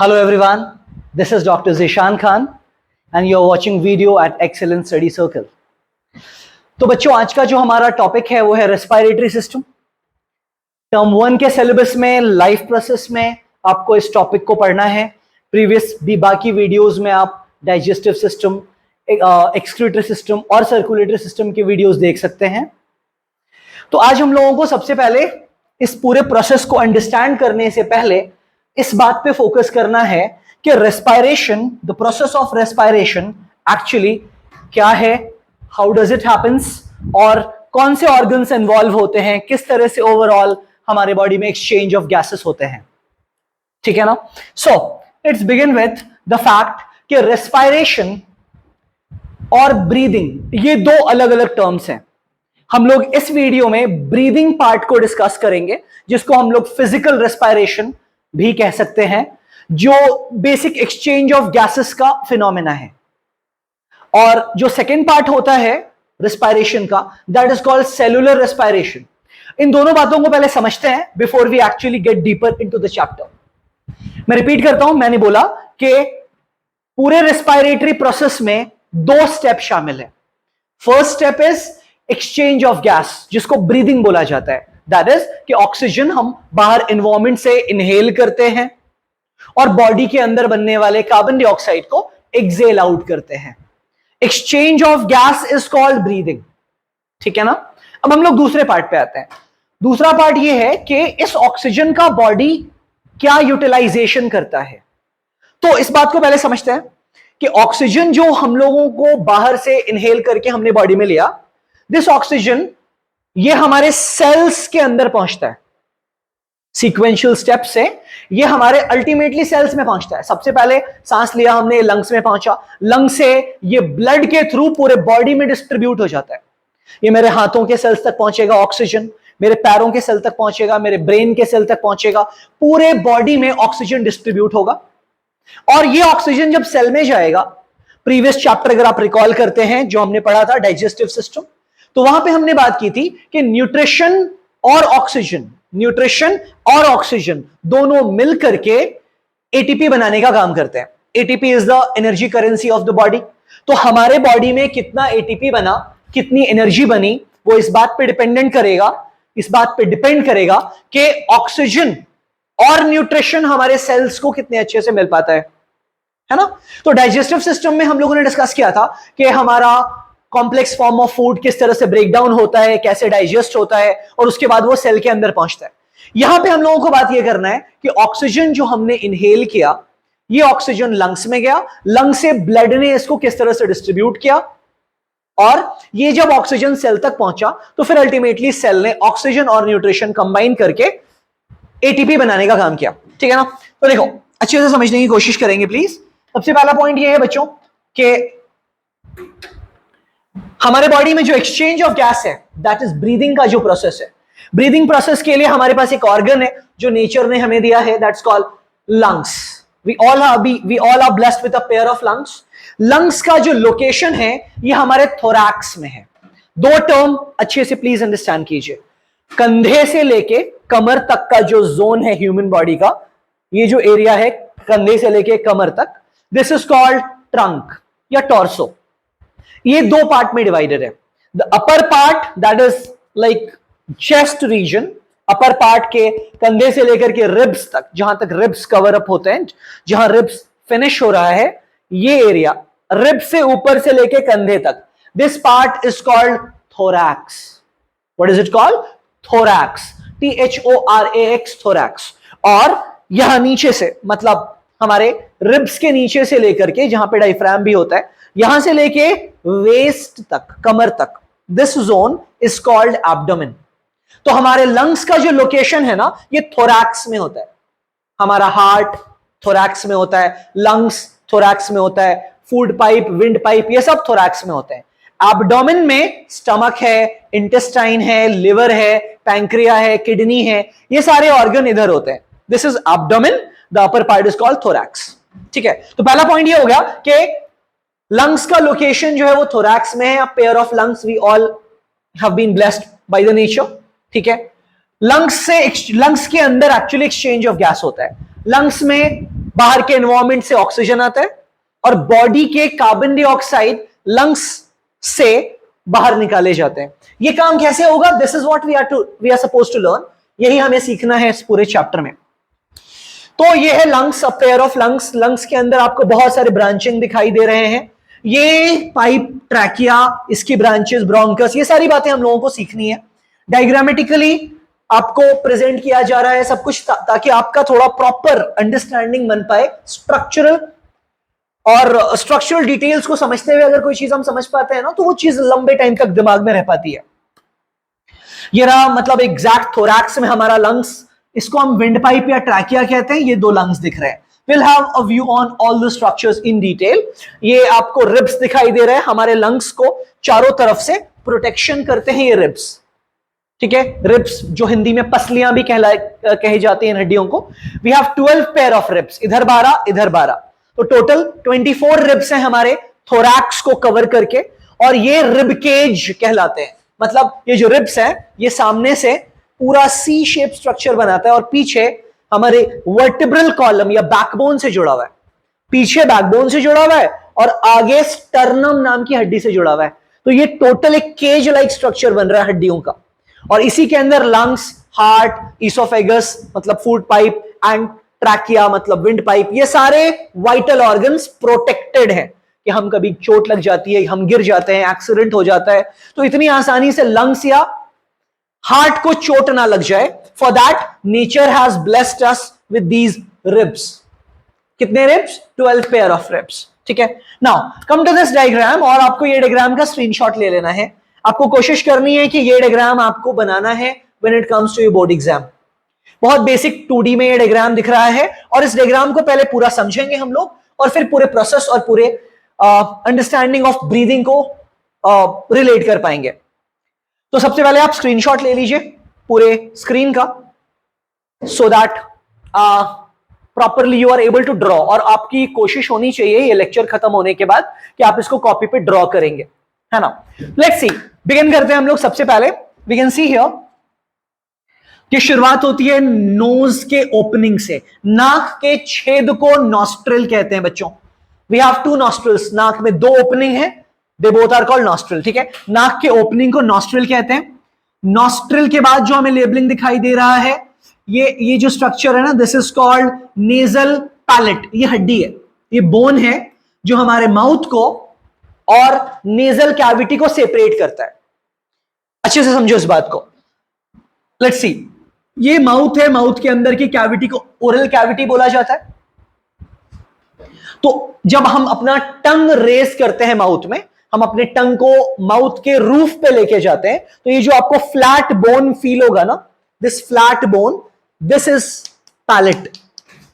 Hello everyone, this is Dr. Zishan Khan and you are watching video at Excellent Study Circle. तो बच्चों आज का जो हमारा टॉपिक है वो है रेस्पिरेटरी सिस्टम। टर्म 1 के सिलेबस में लाइफ प्रोसेस में आपको इस टॉपिक को पढ़ना है। प्रीवियस भी बाकी वीडियोस में आप डाइजेस्टिव सिस्टम, एक्सक्रीटरी सिस्टम और सर्कुलेटरी सिस्टम के वीडियोस देख सकते हैं। तो आज हम लोगों को सबसे पहले इस पूरे प्रोसेस को अंडरस्टैंड करने से पहले इस बात पे फोकस करना है कि respiration, the process of respiration actually क्या है, हाउ डज इट हैपेंस और कौन से ऑर्गन्स इन्वॉल्व होते हैं, किस तरह से ओवरऑल हमारे बॉडी में एक्सचेंज ऑफ गैसेस होते हैं। ठीक है ना। So let's begin with the fact कि रेस्पिरेशन और ब्रीदिंग ये दो अलग अलग टर्म्स हैं। हम लोग इस वीडियो में ब्रीदिंग पार्ट को डिस्कस करेंगे जिसको हम लोग फिजिकल रेस्पिरेशन भी कह सकते हैं, जो बेसिक एक्सचेंज ऑफ गैसेस का फिनोमेना है। और जो सेकेंड पार्ट होता है रेस्पिरेशन का, that is called cellular respiration. इन दोनों बातों को पहले समझते हैं before we actually get deeper into the chapter. मैं रिपीट करता हूं, मैंने बोला कि पूरे रेस्पिरेटरी प्रोसेस में दो स्टेप शामिल है। First step is exchange of gas, जिसको ब्रीदिंग बोला जाता है। दैट इज कि ऑक्सीजन हम बाहर एनवायरमेंट से इनहेल करते हैं और बॉडी के अंदर बनने वाले कार्बन डाइऑक्साइड को एक्सेल आउट करते हैं। Exchange of gas is called breathing. ठीक है ना। अब हम लोग दूसरे पार्ट पे आते हैं। दूसरा पार्ट यह है कि इस ऑक्सीजन का बॉडी क्या यूटिलाइजेशन करता है। तो इस बात को पहले समझते हैं कि ऑक्सीजन जो हम लोगों को बाहर से इनहेल करके हमने बॉडी में लिया, दिस ऑक्सीजन ये हमारे सेल्स के अंदर पहुंचता है। सीक्वेंशियल स्टेप से ये हमारे अल्टीमेटली सेल्स में पहुंचता है। सबसे पहले सांस लिया हमने, लंग्स में पहुंचा, लंग्स से ये ब्लड के थ्रू पूरे बॉडी में डिस्ट्रीब्यूट हो जाता है। ये मेरे हाथों के सेल्स तक पहुंचेगा ऑक्सीजन, मेरे पैरों के सेल तक पहुंचेगा, मेरे ब्रेन के सेल तक पहुंचेगा, पूरे बॉडी में ऑक्सीजन डिस्ट्रीब्यूट होगा। और ये ऑक्सीजन जब सेल में जाएगा, प्रीवियस चैप्टर अगर आप रिकॉल करते हैं जो हमने पढ़ा था डाइजेस्टिव सिस्टम, तो वहां पे हमने बात की थी कि न्यूट्रिशन और ऑक्सीजन दोनों मिल करके एटीपी बनाने का काम करते हैं। ATP is the energy currency of the body. तो हमारे बॉडी में कितना एटीपी बना, कितनी एनर्जी बनी, वो इस बात पे डिपेंड करेगा कि ऑक्सीजन और न्यूट्रिशन हमारे सेल्स को कितने अच्छे से मिल पाता है ना। तो डाइजेस्टिव सिस्टम में हम लोगों ने डिस्कस किया था कि हमारा कॉम्प्लेक्स फॉर्म ऑफ फूड किस तरह से ब्रेक डाउन होता है, कैसे डाइजेस्ट होता है और उसके बाद वो सेल के अंदर पहुंचता है। यहां पे हम लोगों को बात ये करना है कि ऑक्सीजन जो हमने इनहेल किया, ये ऑक्सीजन लंग्स में गया, लंग से ब्लड ने इसको किस तरह से डिस्ट्रीब्यूट किया, और ये जब ऑक्सीजन सेल तक पहुंचा तो फिर अल्टीमेटली सेल ने ऑक्सीजन और न्यूट्रिशन कंबाइन करके एटीपी बनाने का काम किया। ठीक है ना। तो देखो अच्छे से समझने की कोशिश करेंगे प्लीज। सबसे पहला पॉइंट ये है बच्चों कि हमारे बॉडी में जो एक्सचेंज ऑफ गैस है, दैट इज ब्रीदिंग का जो प्रोसेस है। ब्रीदिंग प्रोसेस के लिए हमारे पास एक ऑर्गन है जो नेचर ने हमें दिया है, that's called lungs. We all are blessed with a pair of lungs. Lungs का जो लोकेशन है ये हमारे थोरैक्स में है। दो टर्म अच्छे से प्लीज अंडरस्टैंड कीजिए। कंधे से लेके कमर तक का जो जोन है ह्यूमन बॉडी का, ये जो एरिया है कंधे से लेके कमर तक, दिस इज कॉल्ड ट्रंक या टॉर्सो। ये दो पार्ट में डिवाइडेड है। The upper part that is like chest region, upper part के कंधे से लेकर के रिब्स तक, जहां तक रिब्स कवर अप होते हैं, जहां रिब्स फिनिश हो रहा है, ये एरिया रिब्स से ऊपर से लेके कंधे तक, this part is called thorax. What is it called? Thorax, THORAX, thorax. और यहां नीचे से, मतलब हमारे रिब्स के नीचे से लेकर के जहां पे डायफ्राम भी होता है, यहां से लेके वेस्ट तक, कमर तक, this zone is called abdomen. तो हमारे लंग्स का जो लोकेशन है ना, ये थोरैक्स में होता है। हमारा हार्ट थोरैक्स में होता है, लंग्स थोरैक्स में होता है, फूड पाइप, विंड पाइप, ये सब थोरैक्स में होते हैं। एब्डोमेन में स्टमक है, इंटेस्टाइन है, लिवर है, पैंक्रिया है, किडनी है, ये सारे ऑर्गन इधर होते हैं। This is abdomen, the upper part is called thorax. ठीक है। तो पहला पॉइंट ये हो गया कि लंग्स का लोकेशन जो है वो थोरैक्स में है। A pair of lungs we all have been blessed by the nature. ठीक है। लंग्स के अंदर एक्चुअली एक्सचेंज ऑफ गैस होता है। लंग्स में बाहर के एनवायरमेंट से ऑक्सीजन आता है और बॉडी के कार्बन डाइऑक्साइड लंग्स से बाहर निकाले जाते हैं। ये काम कैसे होगा? This is what we are suppose to learn. यही हमें सीखना है इस पूरे चैप्टर में। तो ये है lungs, a pair of lungs. Lungs के अंदर आपको बहुत सारे ब्रांचिंग दिखाई दे रहे हैं। ये पाइप, ट्रैकिया, इसकी ब्रांचेस, ब्रोंकस, ये सारी बातें हम लोगों को सीखनी है। डायग्रामेटिकली आपको प्रेजेंट किया जा रहा है सब कुछ ताकि आपका थोड़ा प्रॉपर अंडरस्टैंडिंग बन पाए। स्ट्रक्चरल और स्ट्रक्चरल डिटेल्स को समझते हुए अगर कोई चीज हम समझ पाते हैं ना, तो वो चीज लंबे टाइम तक दिमाग में रह पाती है। ये रहा मतलब एग्जैक्ट थोरैक्स में हमारा लंग्स, इसको हम विंड पाइप या ट्रैकिया कहते हैं। ये दो लंग्स दिख रहे हैं। We'll have a view on all the structures in detail. ये आपको रिब्स दिखाई दे रहे हैं, हमारे लंग्स को चारों तरफ से प्रोटेक्शन करते हैं ये रिब्स। ठीक है, रिब्स जो हिंदी में पसलियां भी कहे जाती हैं हड्डियों को। We have 12 pair of ribs, इधर 12 इधर 12, तो टोटल 24 रिब्स हैं हमारे थोरैक्स को कवर करके, और ये रिब केज कहलाते हैं। मतलब ये जो रिब्स हैं ये सामने से पूरा सी शेप स्ट्रक्चर बनाता है और पीछे हमारे वर्टिब्रल कॉलम या बैकबोन से जुड़ा हुआ है। पीछे बैकबोन से जुड़ा हुआ है और आगे स्टर्नम नाम की हड्डी से जुड़ा हुआ है। तो ये टोटल एक केज लाइक स्ट्रक्चर बन रहा है हड्डियों का, और इसी के अंदर लंग्स, हार्ट, ईसोफेगस मतलब फूड पाइप, एंड ट्रैकिया मतलब विंड पाइप, ये सारे वाइटल ऑर्गन्स प्रोटेक्टेड हैं कि हम कभी चोट लग जाती है, हम गिर जाते हैं, एक्सीडेंट हो जाता है, तो इतनी आसानी से लंग्स या हार्ट को चोट ना लग जाए। For that nature has blessed us with these ribs. कितने रिब्स? 12 pair of ribs. ठीक है, now come to this diagram, और आपको ये डायग्राम का स्क्रीनशॉट ले लेना है। आपको कोशिश करनी है कि ये डायग्राम आपको बनाना है when it comes to your board exam. बहुत बेसिक 2D में ये डायग्राम दिख रहा है, और इस डायग्राम को पहले पूरा समझेंगे हम लोग, और फिर पूरे प्रोसेस और पूरे अंडरस्टैंडिंग ऑफ ब्रीदिंग को रिलेट कर पाएंगे। तो सबसे पहले आप स्क्रीनशॉट ले लीजिए पूरे स्क्रीन का, so that properly you are able to draw, और आपकी कोशिश होनी चाहिए ये लेक्चर खत्म होने के बाद कि आप इसको कॉपी पे ड्रॉ करेंगे, है ना। लेट्स सी, बिगिन करते हैं हम लोग। सबसे पहले वी कैन सी हियर कि शुरुआत होती है नोज के ओपनिंग से। नाक के छेद को नॉस्ट्रिल कहते हैं बच्चों। वी हैव 2 नॉस्ट्रिल्स, नाक में 2 ओपनिंग है, they both are called nostril. ठीक है, नाक के ओपनिंग को नॉस्ट्रिल कहते हैं। नॉस्ट्रिल के बाद जो हमें लेबलिंग दिखाई दे रहा है, ये जो स्ट्रक्चर है ना, this is called nasal palate. ये हड्डी है, ये बोन है जो हमारे माउथ को और नेजल कैविटी को सेपरेट करता है। अच्छे से समझो इस बात को। लेट्स सी, ये माउथ है, माउथ के अंदर की कैविटी को ओरल कैविटी बोला जाता है। तो जब हम अपना टंग रेस करते हैं माउथ में, हम अपने टंग को माउथ के रूफ पे लेके जाते हैं, तो ये जो आपको फ्लैट बोन फील होगा ना, this flat bone, this is palate.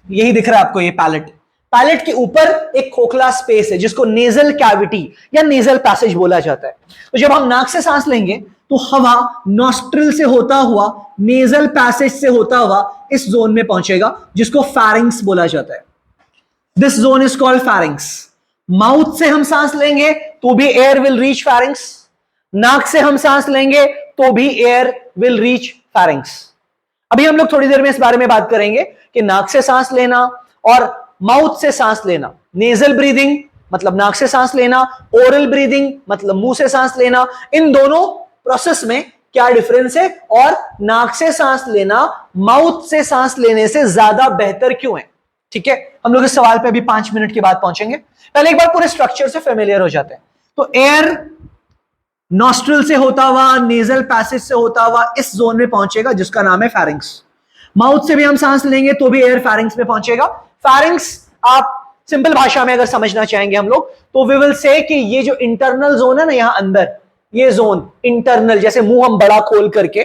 यही दिख रहा है आपको, ये पैलेट। पैलेट के ऊपर एक खोखला स्पेस है जिसको नेजल कैविटी या नेजल पैसेज बोला जाता है। तो जब हम नाक से सांस लेंगे तो हवा नॉस्ट्रिल से होता हुआ, नेजल पैसेज से होता हुआ इस जोन में पहुंचेगा जिसको फैरिंग्स बोला जाता है। This zone is called फैरिंग्स। Mouth से हम सांस लेंगे तो भी एयर विल रीच फैरिंग्स, नाक से हम सांस लेंगे तो भी एयर विल रीच फैरिंग्स। अभी हम लोग थोड़ी देर में इस बारे में बात करेंगे कि नाक से सांस लेना और माउथ से सांस लेना, नेजल ब्रीदिंग मतलब नाक से सांस लेना, ओरल ब्रीदिंग मतलब मुंह से सांस लेना, इन दोनों प्रोसेस में क्या डिफरेंस है, और नाक से सांस लेना माउथ से सांस लेने से ज्यादा बेहतर क्यों है। ठीक है, हम लोग इस सवाल पे अभी 5 मिनट के बाद पहुंचेंगे। पहले एक बार पूरे स्ट्रक्चर से फेमिलियर हो जाते हैं। तो एयर नॉस्ट्रिल से होता हुआ, नेजल पैसेज से होता हुआ इस जोन में पहुंचेगा जिसका नाम है फैरिंग्स। माउथ से भी हम सांस लेंगे तो भी एयर फैरिंग्स में पहुंचेगा। फैरिंग्स आप सिंपल भाषा में अगर समझना चाहेंगे हम लोग, तो वी विल से कि ये जो इंटरनल जोन है ना, यहां अंदर ये जोन इंटरनल, जैसे मुंह हम बड़ा खोल करके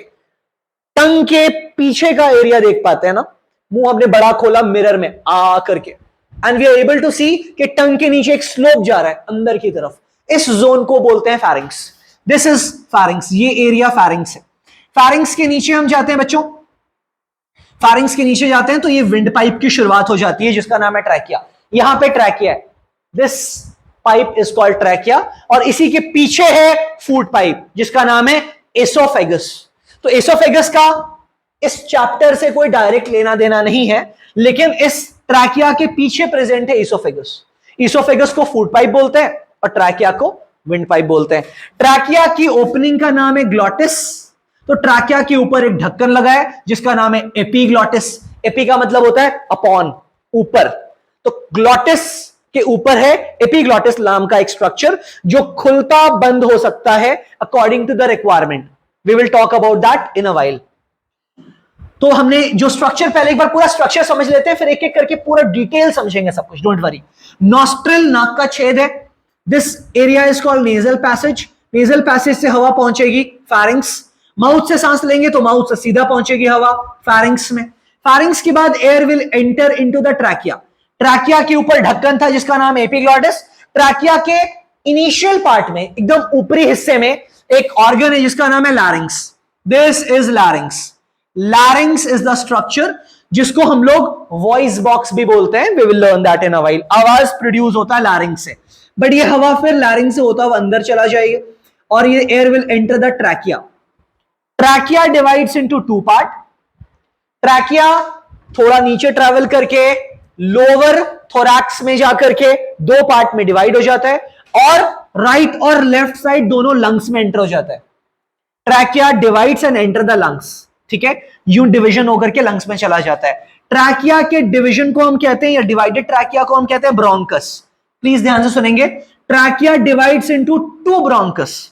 टंग के पीछे का एरिया देख पाते हैं ना, मुंह हमने बड़ा खोला मिरर में आ करके, and we are able to see कि टंग के नीचे एक स्लोप जा रहा है अंदर की तरफ, इस जोन को बोलते हैं फैरिंग्स। दिस इज फैरिंग्स, ये एरिया फैरिंग्स है। फैरिंग्स के नीचे हम जाते हैं बच्चों, फैरिंग्स के नीचे जाते हैं तो ये विंड पाइप की शुरुआत हो जाती है जिसका नाम है ट्रैकिया। यहां पे ट्रैकिया है, this pipe is called trachea, और इसी के पीछे है फूड पाइप जिसका नाम है एसोफेगस। तो एसोफेगस का इस चैप्टर से कोई डायरेक्ट लेना देना नहीं है, लेकिन इस ट्रैकिया के पीछे प्रेजेंट है ईसोफेगस। ईसोफेगस को फूड पाइप बोलते हैं और ट्रैकिया को विंड पाइप बोलते हैं। ट्रैकिया की ओपनिंग का नाम है ग्लॉटिस। तो ट्रैकिया के ऊपर एक ढक्कन लगा है जिसका नाम है एपीग्लॉटिस। एपी का मतलब होता है अपॉन, ऊपर। तो ग्लॉटिस के ऊपर है एपीग्लॉटिस नाम का एक स्ट्रक्चर जो खुलता बंद हो सकता है according to the requirement. We will talk about that in a while. तो हमने जो स्ट्रक्चर, पहले एक बार पूरा स्ट्रक्चर समझ लेते हैं, फिर एक एक करके पूरा डिटेल समझेंगे सब कुछ, डोंट वरी। नॉस्ट्रिल नाक का छेद है। This area is called nasal passage. Nasal passage से हवा पहुंचेगी फैरिंग्स। माउथ से सांस लेंगे तो माउथ से सीधा पहुंचेगी हवा फैरिंग्स में। फैरिंग्स के बाद air will enter into the trachea. Trachea के ऊपर ढक्कन था जिसका नाम है एपीग्लॉटिस। ट्रैकिया के इनिशियल पार्ट में, एकदम ऊपरी हिस्से में, एक ऑर्गन है जिसका नाम है larynx. This is larynx. Larynx is the structure जिसको हम लोग वॉइस बॉक्स भी बोलते हैं। We will learn that in a while. आवाज प्रोड्यूस होता है लैरिंग्स से, बट ये हवा फिर लैरिंग्स से होता हुआ अंदर चला जाएगा और ये air will enter the trachea. Trachea divides into two part. Trachea थोड़ा नीचे ट्रैवल करके लोअर थोरैक्स में जाकर के दो पार्ट में डिवाइड हो जाता है और राइट और लेफ्ट साइड दोनों लंग्स में एंटर हो जाता है। Trachea divides and enter the lungs, ठीक है, यूं डिवीजन होकर के लंग्स में चला जाता है। ट्रैकिया के डिवीजन को हम कहते हैं, या डिवाइडेड ट्रैकिया को हम कहते हैं ब्रोंकस। प्लीज ध्यान से सुनेंगे। Trachea divides into two bronchus.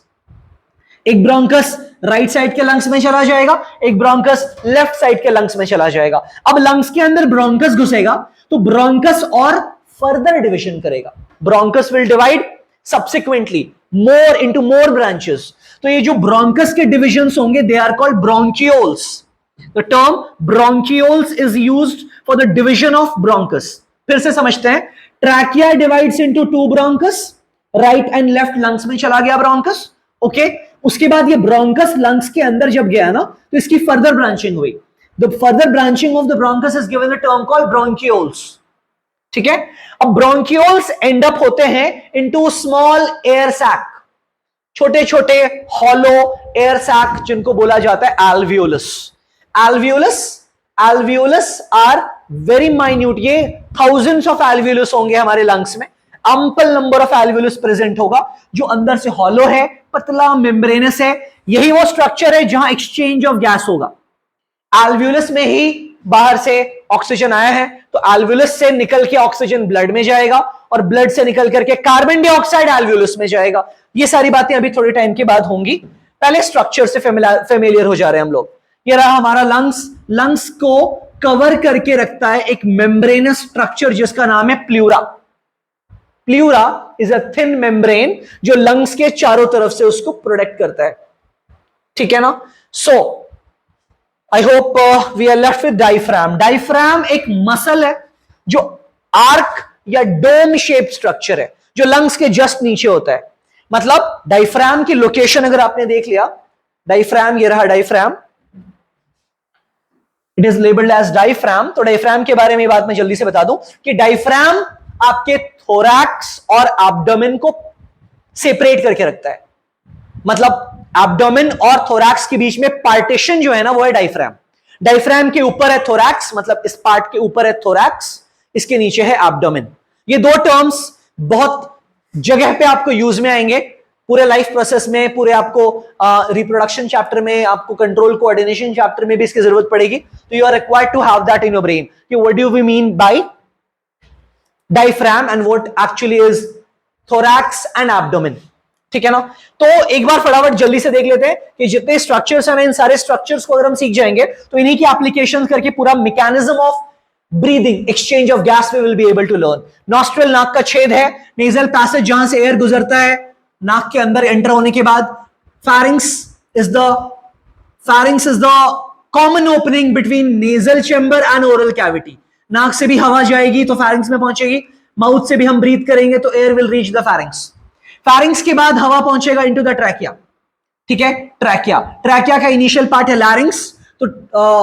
एक ब्रोंकस राइट साइड के लंग्स में चला जाएगा, एक ब्रोंकस लेफ्ट साइड के लंग्स में चला जाएगा। अब लंग्स के अंदर ब्रोंकस घुसेगा तो ब्रोंकस और फर्दर डिवीजन करेगा। Bronchus will divide subsequently more into more branches. तो ये जो ब्रोंकस के डिविजन्स होंगे they are called bronchioles. The term bronchioles is used for the division of bronchus. फिर से समझते हैं। Trachea divides into two bronchus, right and left lungs में चला गया ब्रोंकस, ओके। उसके बाद ये ब्रोंकस लंग्स के अंदर जब गया ना तो इसकी फर्दर ब्रांचिंग हुई। The further branching of the bronchus is given the term called bronchioles, ठीक है। अब ब्रोंकियोल्स एंड अप होते हैं इनटू स्मॉल एयर सैक, छोटे छोटे हॉलो एयर सैक जिनको बोला जाता है alveolus. Alveolus are very minute. ये थाउजेंड्स ऑफ एल्वियोलस होंगे हमारे लंग्स में। Ample number of alveolus present होगा जो अंदर से हॉलो है, पतला मेम्ब्रेनस है। यही वो स्ट्रक्चर है जहां एक्सचेंज ऑफ गैस होगा। एल्वियोलस में ही बाहर से ऑक्सीजन आया है तो एल्वियोलस से निकल के ऑक्सीजन ब्लड में जाएगा और ब्लड से निकल करके कार्बन डाइऑक्साइड एल्वियोलस में जाएगा। ये सारी बातें अभी थोड़े टाइम के बाद होंगी। पहले स्ट्रक्चर से फेमिलियर हो जा रहे हैं हम लोग। ये रहा हमारा लंग्स। लंग्स को कवर करके रखता है एक मेम्ब्रेनस स्ट्रक्चर जिसका नाम है pleura. Pleura is a thin membrane जो लंग्स के चारों तरफ से उसको प्रोटेक्ट करता है, ठीक है ना। So I hope we are left with diaphragm. Diaphragm एक मसल है जो आर्क या डोम शेप स्ट्रक्चर है जो लंग्स के जस्ट नीचे होता है। मतलब डायफ्राम की लोकेशन अगर आपने देख लिया, डायफ्राम ये रहा diaphragm, it is labelled as diaphragm. तो डायफ्राम के बारे में बात मैं जल्दी से बता दूं कि डायफ्राम आपके थोरैक्स और एब्डोमेन को सेपरेट करके रखता है। मतलब एब्डोमेन और थोरैक्स के बीच में पार्टीशन जो है ना वो है डायफ्राम। डायफ्राम के ऊपर है थोरैक्स, मतलब इस पार्ट के ऊपर है थोरैक्स, इसके नीचे है एब्डोमेन। ये दो टर्म्स बहुत जगह पे आपको यूज में आएंगे पूरे लाइफ प्रोसेस में, पूरे आपको रिप्रोडक्शन चैप्टर में, आपको कंट्रोल कोऑर्डिनेशन चैप्टर में भी इसकी जरूरत पड़ेगी। तो you are required to have that in your brain कि what do we mean by diaphragm and what actually is thorax and abdomen, ठीक है ना। तो एक बार फटाफट जल्दी से देख लेते हैं कि जितने स्ट्रक्चर्स हैं ना, इन सारे स्ट्रक्चर्स को अगर हम सीख जाएंगे तो इन्हीं की एप्लीकेशंस करके पूरा mechanism of breathing, exchange of gas we will be able to learn. Nostril नाक का छेद है, नेजल पैसेज जहां से एयर गुजरता है नाक के अंदर एंटर होने के बाद। फैरिंग्स is the common opening between nasal chamber and oral cavity. नाक से भी हवा जाएगी तो फैरिंग्स में पहुंचेगी, माउथ से भी हम ब्रीथ करेंगे तो एयर विल रीच द फैरिंग्स। फैरिंग्स के बाद हवा पहुंचेगा इनटू द ट्रैकिया, ठीक है। ट्रैकिया का इनिशियल पार्ट है लैरिंग्स, तो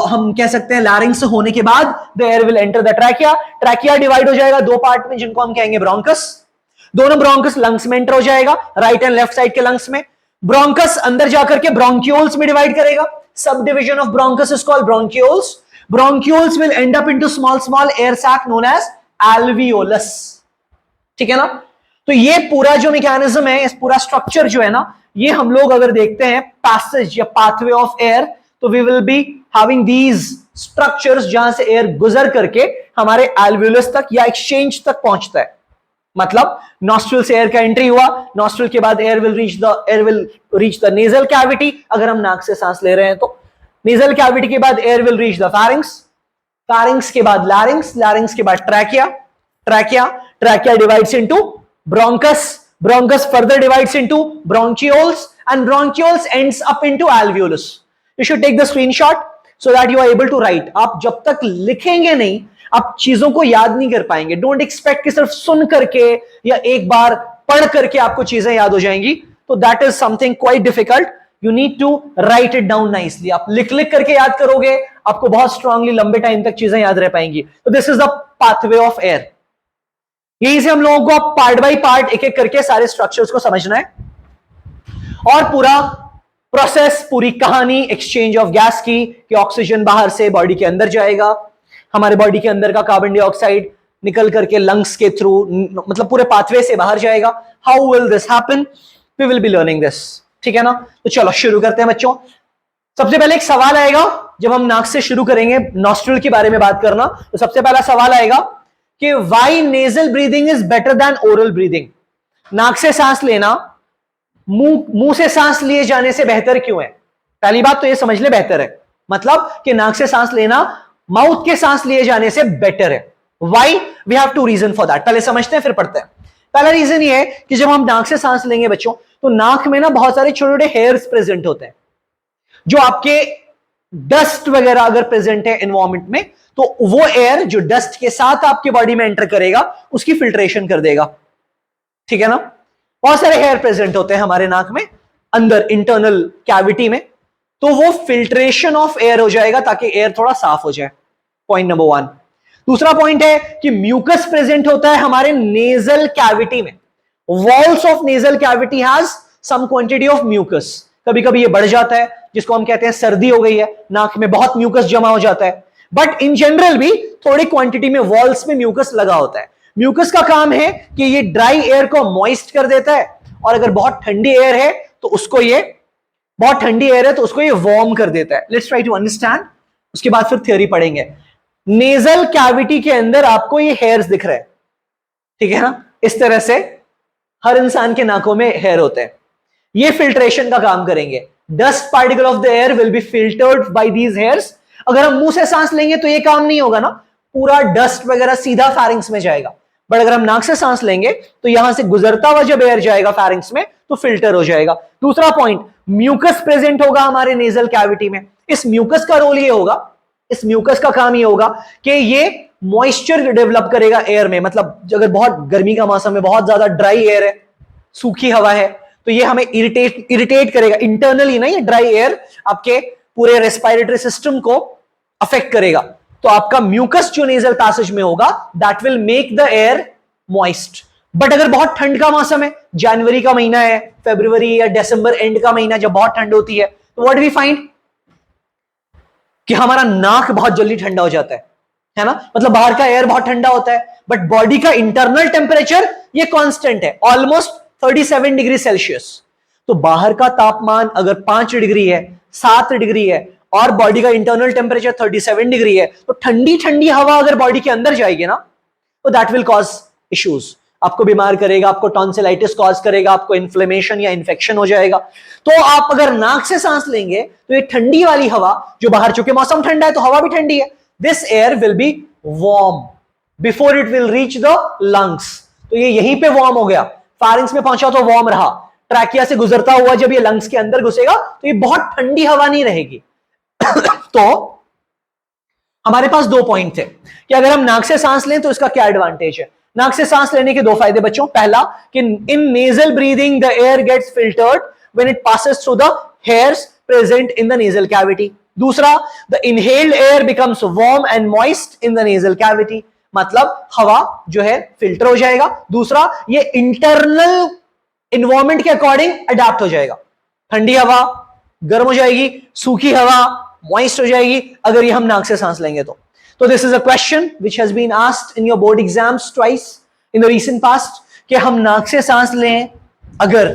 हम कह सकते हैं लैरिंग्स होने के बाद the air will enter the trachea. Trachea divide हो जाएगा दो पार्ट में जिनको हम कहेंगे ब्रोंकस। दोनों ब्रोंकस लंग्स में एंटर हो जाएगा, राइट एंड लेफ्ट साइड के लंग्स में। ब्रोंकस अंदर जाकर के ब्रोंकियोल्स में डिवाइड करेगा। Sub division of bronchus is called bronchioles. Bronchioles will end up into small air sac known as alveolus. ठीक है ना? तो ये पूरा जो मैकेनिज्म है, इस पूरा स्ट्रक्चर जो है ना, ये हम लोग अगर देखते हैं पैसेज या पाथवे ऑफ एयर, तो we will be having these structures जहां से एयर गुजर करके हमारे एल्वियोलस तक या एक्सचेंज तक पहुंचता है. मतलब नॉस्ट्रल से एयर का एंट्री हुआ, नॉस्ट्रल के बाद air will reach the nasal cavity. अगर हम नाक से सांस ले रहे हैं तो नेजल कैविटी के बाद एयर विल रीच द फैरिंग्स, फैरिंग्स के बाद लैरिंग्स, लैरिंग्स के बाद trachea, trachea divides into bronchus, bronchus further divides into bronchioles and bronchioles ends up into alveolus. You should take the screenshot so that you are able to write. आप जब तक लिखेंगे नहीं आप चीजों को याद नहीं कर पाएंगे. डोंट एक्सपेक्ट कि सिर्फ सुन करके या एक बार पढ़ करके आपको चीजें याद हो जाएंगी. तो that is something quite difficult. You need to write it down nicely. आप लिख लिख करके याद करोगे, आपको बहुत स्ट्रांगली लंबे टाइम तक चीजें याद रह पाएंगी. तो this is the pathway of air. यहीं से हम लोगों को पार्ट बाय पार्ट एक एक करके सारे स्ट्रक्चर्स को समझना है और पूरा प्रोसेस, पूरी कहानी एक्सचेंज ऑफ गैस की, कि ऑक्सीजन बाहर से बॉडी के अंदर जाएगा, हमारे बॉडी के अंदर का कार्बन डाइऑक्साइड निकल करके लंग्स के थ्रू, मतलब पूरे पाथवे से बाहर जाएगा. How will this happen? We will be learning this. ठीक है ना? तो चलो शुरू करते हैं बच्चों. सबसे पहले एक सवाल आएगा जब हम नाक से शुरू करेंगे नॉस्ट्रल के बारे में बात करना. तो सबसे पहला सवाल आएगा कि why nasal breathing is better than oral breathing. नाक से सांस लेना मुंह से सांस लिए जाने से बेहतर क्यों है? पहली बात तो ये समझ ले बेहतर है, मतलब कि नाक से सांस लेना माउथ के सांस लिए जाने से बेटर है. Why? We have two reason for that. पहले समझते हैं फिर पढ़ते हैं. पहला रीजन ये है कि जब हम नाक से सांस लेंगे बच्चों, तो नाक में ना बहुत सारे छोटे छोटे हेयर्स प्रेजेंट होते हैं. जो आपके डस्ट वगैरह अगर प्रेजेंट है एनवायरमेंट में, तो वो एयर जो डस्ट के साथ आपके बॉडी में एंटर करेगा उसकी फिल्ट्रेशन कर देगा. ठीक है ना? बहुत सारे हेयर प्रेजेंट होते हैं हमारे नाक में अंदर इंटरनल कैविटी में, तो वो फिल्ट्रेशन ऑफ एयर हो जाएगा ताकि एयर थोड़ा साफ हो जाए. Point number 1. दूसरा पॉइंट है कि म्यूकस प्रेजेंट होता है हमारे नेजल कैविटी में. Walls of nasal cavity has some quantity of mucus. कभी कभी ये बढ़ जाता है, जिसको हम कहते हैं सर्दी हो गई है, नाक में बहुत म्यूकस जमा हो जाता है. बट इन जनरल भी थोड़ी क्वांटिटी में वॉल्स में म्यूकस लगा होता है. म्यूकस का काम है कि ये ड्राई एयर को मॉइस्ट कर देता है, और अगर बहुत ठंडी एयर है तो उसको ये वार्म कर देता है. Let's try to understand. उसके बाद फिर थ्योरी पढ़ेंगे. नेजल कैविटी के अंदर आपको ये हेयर्स दिख रहे हैं. ठीक है ना? इस तरह से हर इंसान के नाकों में हेयर होते हैं. ये फिल्ट्रेशन का काम करेंगे. Dust particle of the air will be filtered by these hairs. अगर हम मुंह से सांस लेंगे तो ये काम नहीं होगा ना, पूरा डस्ट वगैरह सीधा फैरिंग्स में जाएगा. बट अगर हम नाक से सांस लेंगे तो यहां से गुजरता हुआ जब एयर जाएगा फैरिंग्स में तो फिल्टर हो जाएगा. दूसरा पॉइंट, म्यूकस प्रेजेंट होगा हमारे नेजल कैविटी में. इस म्यूकस का रोल ये होगा, इस म्यूकस का काम ये होगा कि ये मॉइस्चर डेवलप करेगा एयर में. मतलब अगर बहुत गर्मी का मौसम है, बहुत ज्यादा ड्राई एयर है, सूखी हवा है, तो ये हमें इरिटेट करेगा इंटरनली. नहीं, ड्राई एयर आपके पूरे रेस्पिरेटरी सिस्टम को अफेक्ट करेगा. तो आपका म्यूकस जो नेजल पैसेज में होगा that will make the air moist. But अगर बहुत ठंड का मौसम है, जनवरी का महीना है, फरवरी या दिसंबर एंड का महीना, जब बहुत ठंड होती है, तो व्हाट वी फाइंड कि हमारा नाक बहुत जल्दी ठंडा हो जाता है ना? मतलब बाहर का एयर बहुत ठंडा होता है, बट बॉडी का इंटरनल टेम्परेचर ये कांस्टेंट है, ऑलमोस्ट 37 डिग्री सेल्सियस. तो बाहर का तापमान अगर 5 डिग्री है, 7 डिग्री है, और बॉडी का इंटरनल टेम्परेचर 37 डिग्री है, तो ठंडी ठंडी हवा अगर बॉडी के अंदर जाएगी ना, तो दैट विल कॉज इश्यूज. आपको बीमार करेगा, आपको टॉन्सिलाइटिस कॉज करेगा, आपको इन्फ्लेमेशन या इन्फेक्शन हो जाएगा. तो आप अगर नाक से सांस लेंगे तो ये ठंडी वाली हवा, जो बाहर चूंकि मौसम ठंडा है तो हवा भी ठंडी है, this air will B warm before it will reach the lungs. तो ये यहीं पे वार्म हो गया, फैरिंग्स में पहुंचा तो वार्म रहा, ट्रैकिया से गुजरता हुआ जब ये लंग्स के अंदर घुसेगा तो ये बहुत ठंडी हवा नहीं रहेगी. तो हमारे पास 2 पॉइंट थे कि अगर हम नाक से सांस लें तो इसका क्या एडवांटेज है. नाक से सांस लेने के 2 फायदे बच्चों. पहला कि in nasal breathing the air gets filtered when it passes through the hairs present in the nasal cavity. दूसरा, the inhaled air becomes warm and moist in the nasal cavity. मतलब हवा जो है फिल्टर हो जाएगा. दूसरा, ये इंटरनल एनवायरनमेंट के अकॉर्डिंग अडेप्ट हो जाएगा. ठंडी हवा गर्म हो जाएगी, सूखी हवा मॉइस्ट हो जाएगी अगर ये हम नाक से सांस लेंगे तो this is a question which has been asked in your board exams twice in the recent past कि हम नाक से सांस लें अगर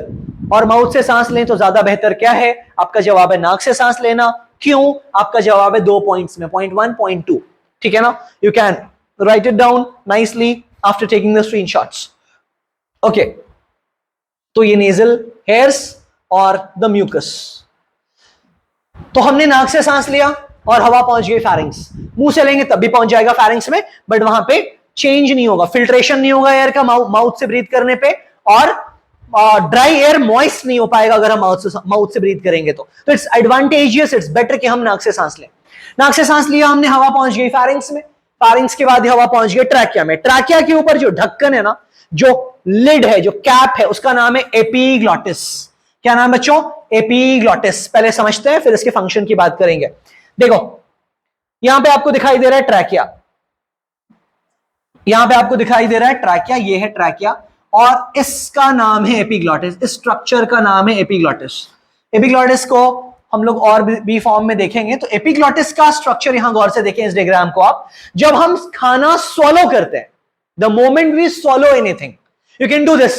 और माउथ से सांस लें तो ज्यादा बेहतर क्या है? आपका जवाब है नाक से सांस लेना। क्यों? आपका जवाब है 2 पॉइंट्स में, पॉइंट 1, पॉइंट 2। ठीक है ना? You can write it down nicely after taking the screenshots. Okay, तो ये नेजल हेयर्स और द म्यूकस। तो हमने नाक से सांस लिया और हवा पहुंच गई फेरिंग्स। मुंह से लेंगे तब भी पहुंच जाएगा फेरिंग्स में, बट वहां पे चेंज नहीं होगा, फिल्ट्रेशन नहीं होगा एयर का माउथ से ब्रीथ करने पे, और ड्राई एयर मॉइस्ट नहीं हो पाएगा अगर हम माउथ से ब्रीथ करेंगे तो इट्स एडवांटेजियस, इट्स बेटर कि हम नाक से सांस लें। नाक से सांस लिया हमने, हवा पहुंच गई फेरिंग्स में, फेरिंग्स के बाद हवा पहुंच गई ट्रैकिया में। ट्रैकिया के ऊपर जो ढक्कन है ना, जो लिड है, जो कैप है, उसका नाम है एपीग्लॉटिस। क्या नाम बच्चों? एपीग्लॉटिस। पहले समझते हैं फिर इसके फंक्शन की बात करेंगे। देखो यहां पे आपको दिखाई दे रहा है ट्रैकिया, यहां पे आपको दिखाई दे रहा है ट्रैकिया, ये है ट्रैकिया और इसका नाम है एपीग्लॉटिस। इस स्ट्रक्चर का नाम है एपीग्लॉटिस। एपीग्लॉटिस को हम लोग और भी फॉर्म में देखेंगे। तो एपीग्लॉटिस का स्ट्रक्चर यहां गौर से देखें इस डायग्राम को आप। जब हम खाना स्वॉलो करते हैं, the moment we swallow anything, you can do this.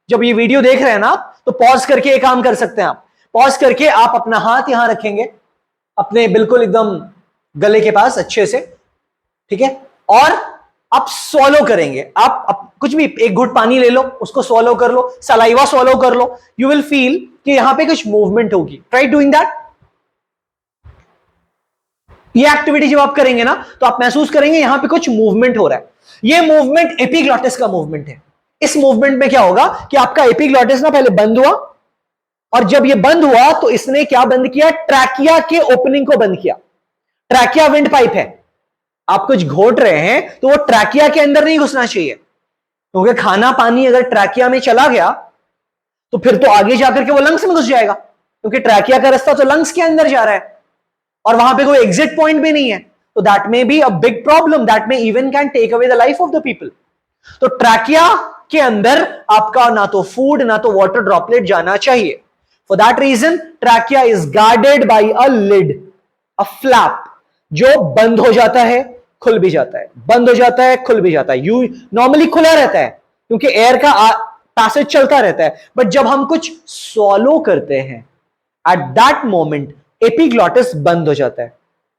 जब ये वीडियो देख रहे हैं ना तो पॉज करके एक काम कर सकते हैं आप। पॉज करके आप अपना हाथ यहां रखेंगे अपने बिल्कुल एकदम गले के पास अच्छे से, ठीक है, और आप स्वॉलो करेंगे। आप कुछ भी, एक घुट पानी ले लो, उसको स्वॉलो कर लो, सलाइवा स्वॉलो कर लो, यू विल फील कि यहां पे कुछ मूवमेंट होगी। Try doing that. ये एक्टिविटी जब आप करेंगे ना तो आप महसूस करेंगे यहां पे कुछ मूवमेंट हो रहा है। ये मूवमेंट एपीग्लॉटिस का मूवमेंट है। इस मूवमेंट में क्या होगा कि आपका एपीग्लॉटिस ना पहले बंद हुआ, और जब ये बंद हुआ तो इसने क्या बंद किया? ट्रैकिया के ओपनिंग को बंद किया। ट्रैकिया विंड पाइप है, आप कुछ घोट रहे हैं तो वो ट्रैकिया के अंदर नहीं घुसना चाहिए, क्योंकि खाना पानी अगर ट्रैकिया में चला गया तो फिर तो आगे जाकर के वो लंग्स में घुस जाएगा, क्योंकि ट्रैकिया का रास्ता तो लंग्स के अंदर जा रहा है और वहां पे कोई एग्जिट पॉइंट भी नहीं है। तो that may be a big problem, that may even can take away the life of the people. तो ट्रैकिया के अंदर आपका ना तो फूड ना तो वाटर ड्रॉपलेट जाना चाहिए। For that reason trachea is guarded by a lid, a flap, जो बंद हो जाता है, खुल भी जाता है, बंद हो जाता है, खुल भी जाता है। यू नॉर्मली खुला रहता है क्योंकि एयर का पैसेज चलता रहता है, बट जब हम कुछ स्वॉलो करते हैं एट दैट मोमेंट एपीग्लॉटिस बंद हो जाता है।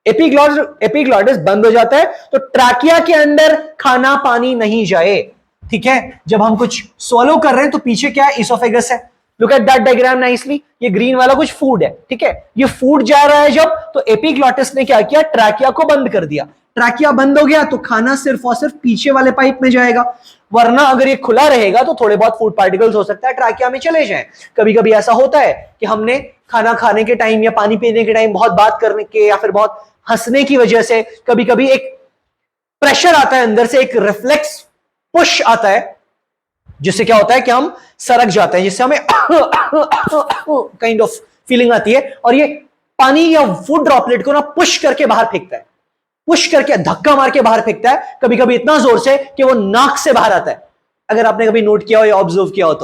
एपीग्लॉटिस बंद हो जाता है तो ट्रैकिया के अंदर खाना पानी नहीं जाए। ठीक है, जब हम कुछ स्वॉलो कर रहे हैं तो पीछे क्या है? इसोफेगस है। Look at that diagram nicely. ये ग्रीन वाला कुछ फूड है, ठीक है, ये फूड जा रहा है जब, तो एपीग्लॉटिस ने क्या किया? ट्रैकिया को बंद कर दिया। ट्रैकिया बंद हो गया तो खाना सिर्फ और सिर्फ पीछे वाले पाइप में जाएगा, वरना अगर ये खुला रहेगा तो थोड़े बहुत फूड पार्टिकल्स हो सकता है ट्रैकिया में चले जाएं। कभी कभी ऐसा होता है कि हमने खाना खाने के टाइम या पानी पीने के टाइम बहुत बात करने के या फिर बहुत हंसने की वजह से कभी कभी एक प्रेशर आता है अंदर से, एक रिफ्लेक्स पुश आता है, जिससे क्या होता है कि हम सरक जाते हैं, जिससे हमें काइंड ऑफ फीलिंग आती है, और ये पानी या फूड ड्रॉपलेट को ना पुश करके बाहर फेंकता है, पुश करके धक्का मार के बाहर फेंकता है, कभी कभी इतना जोर से कि वो नाक से बाहर आता है। अगर आपने कभी नोट किया हो या ऑब्जर्व किया हो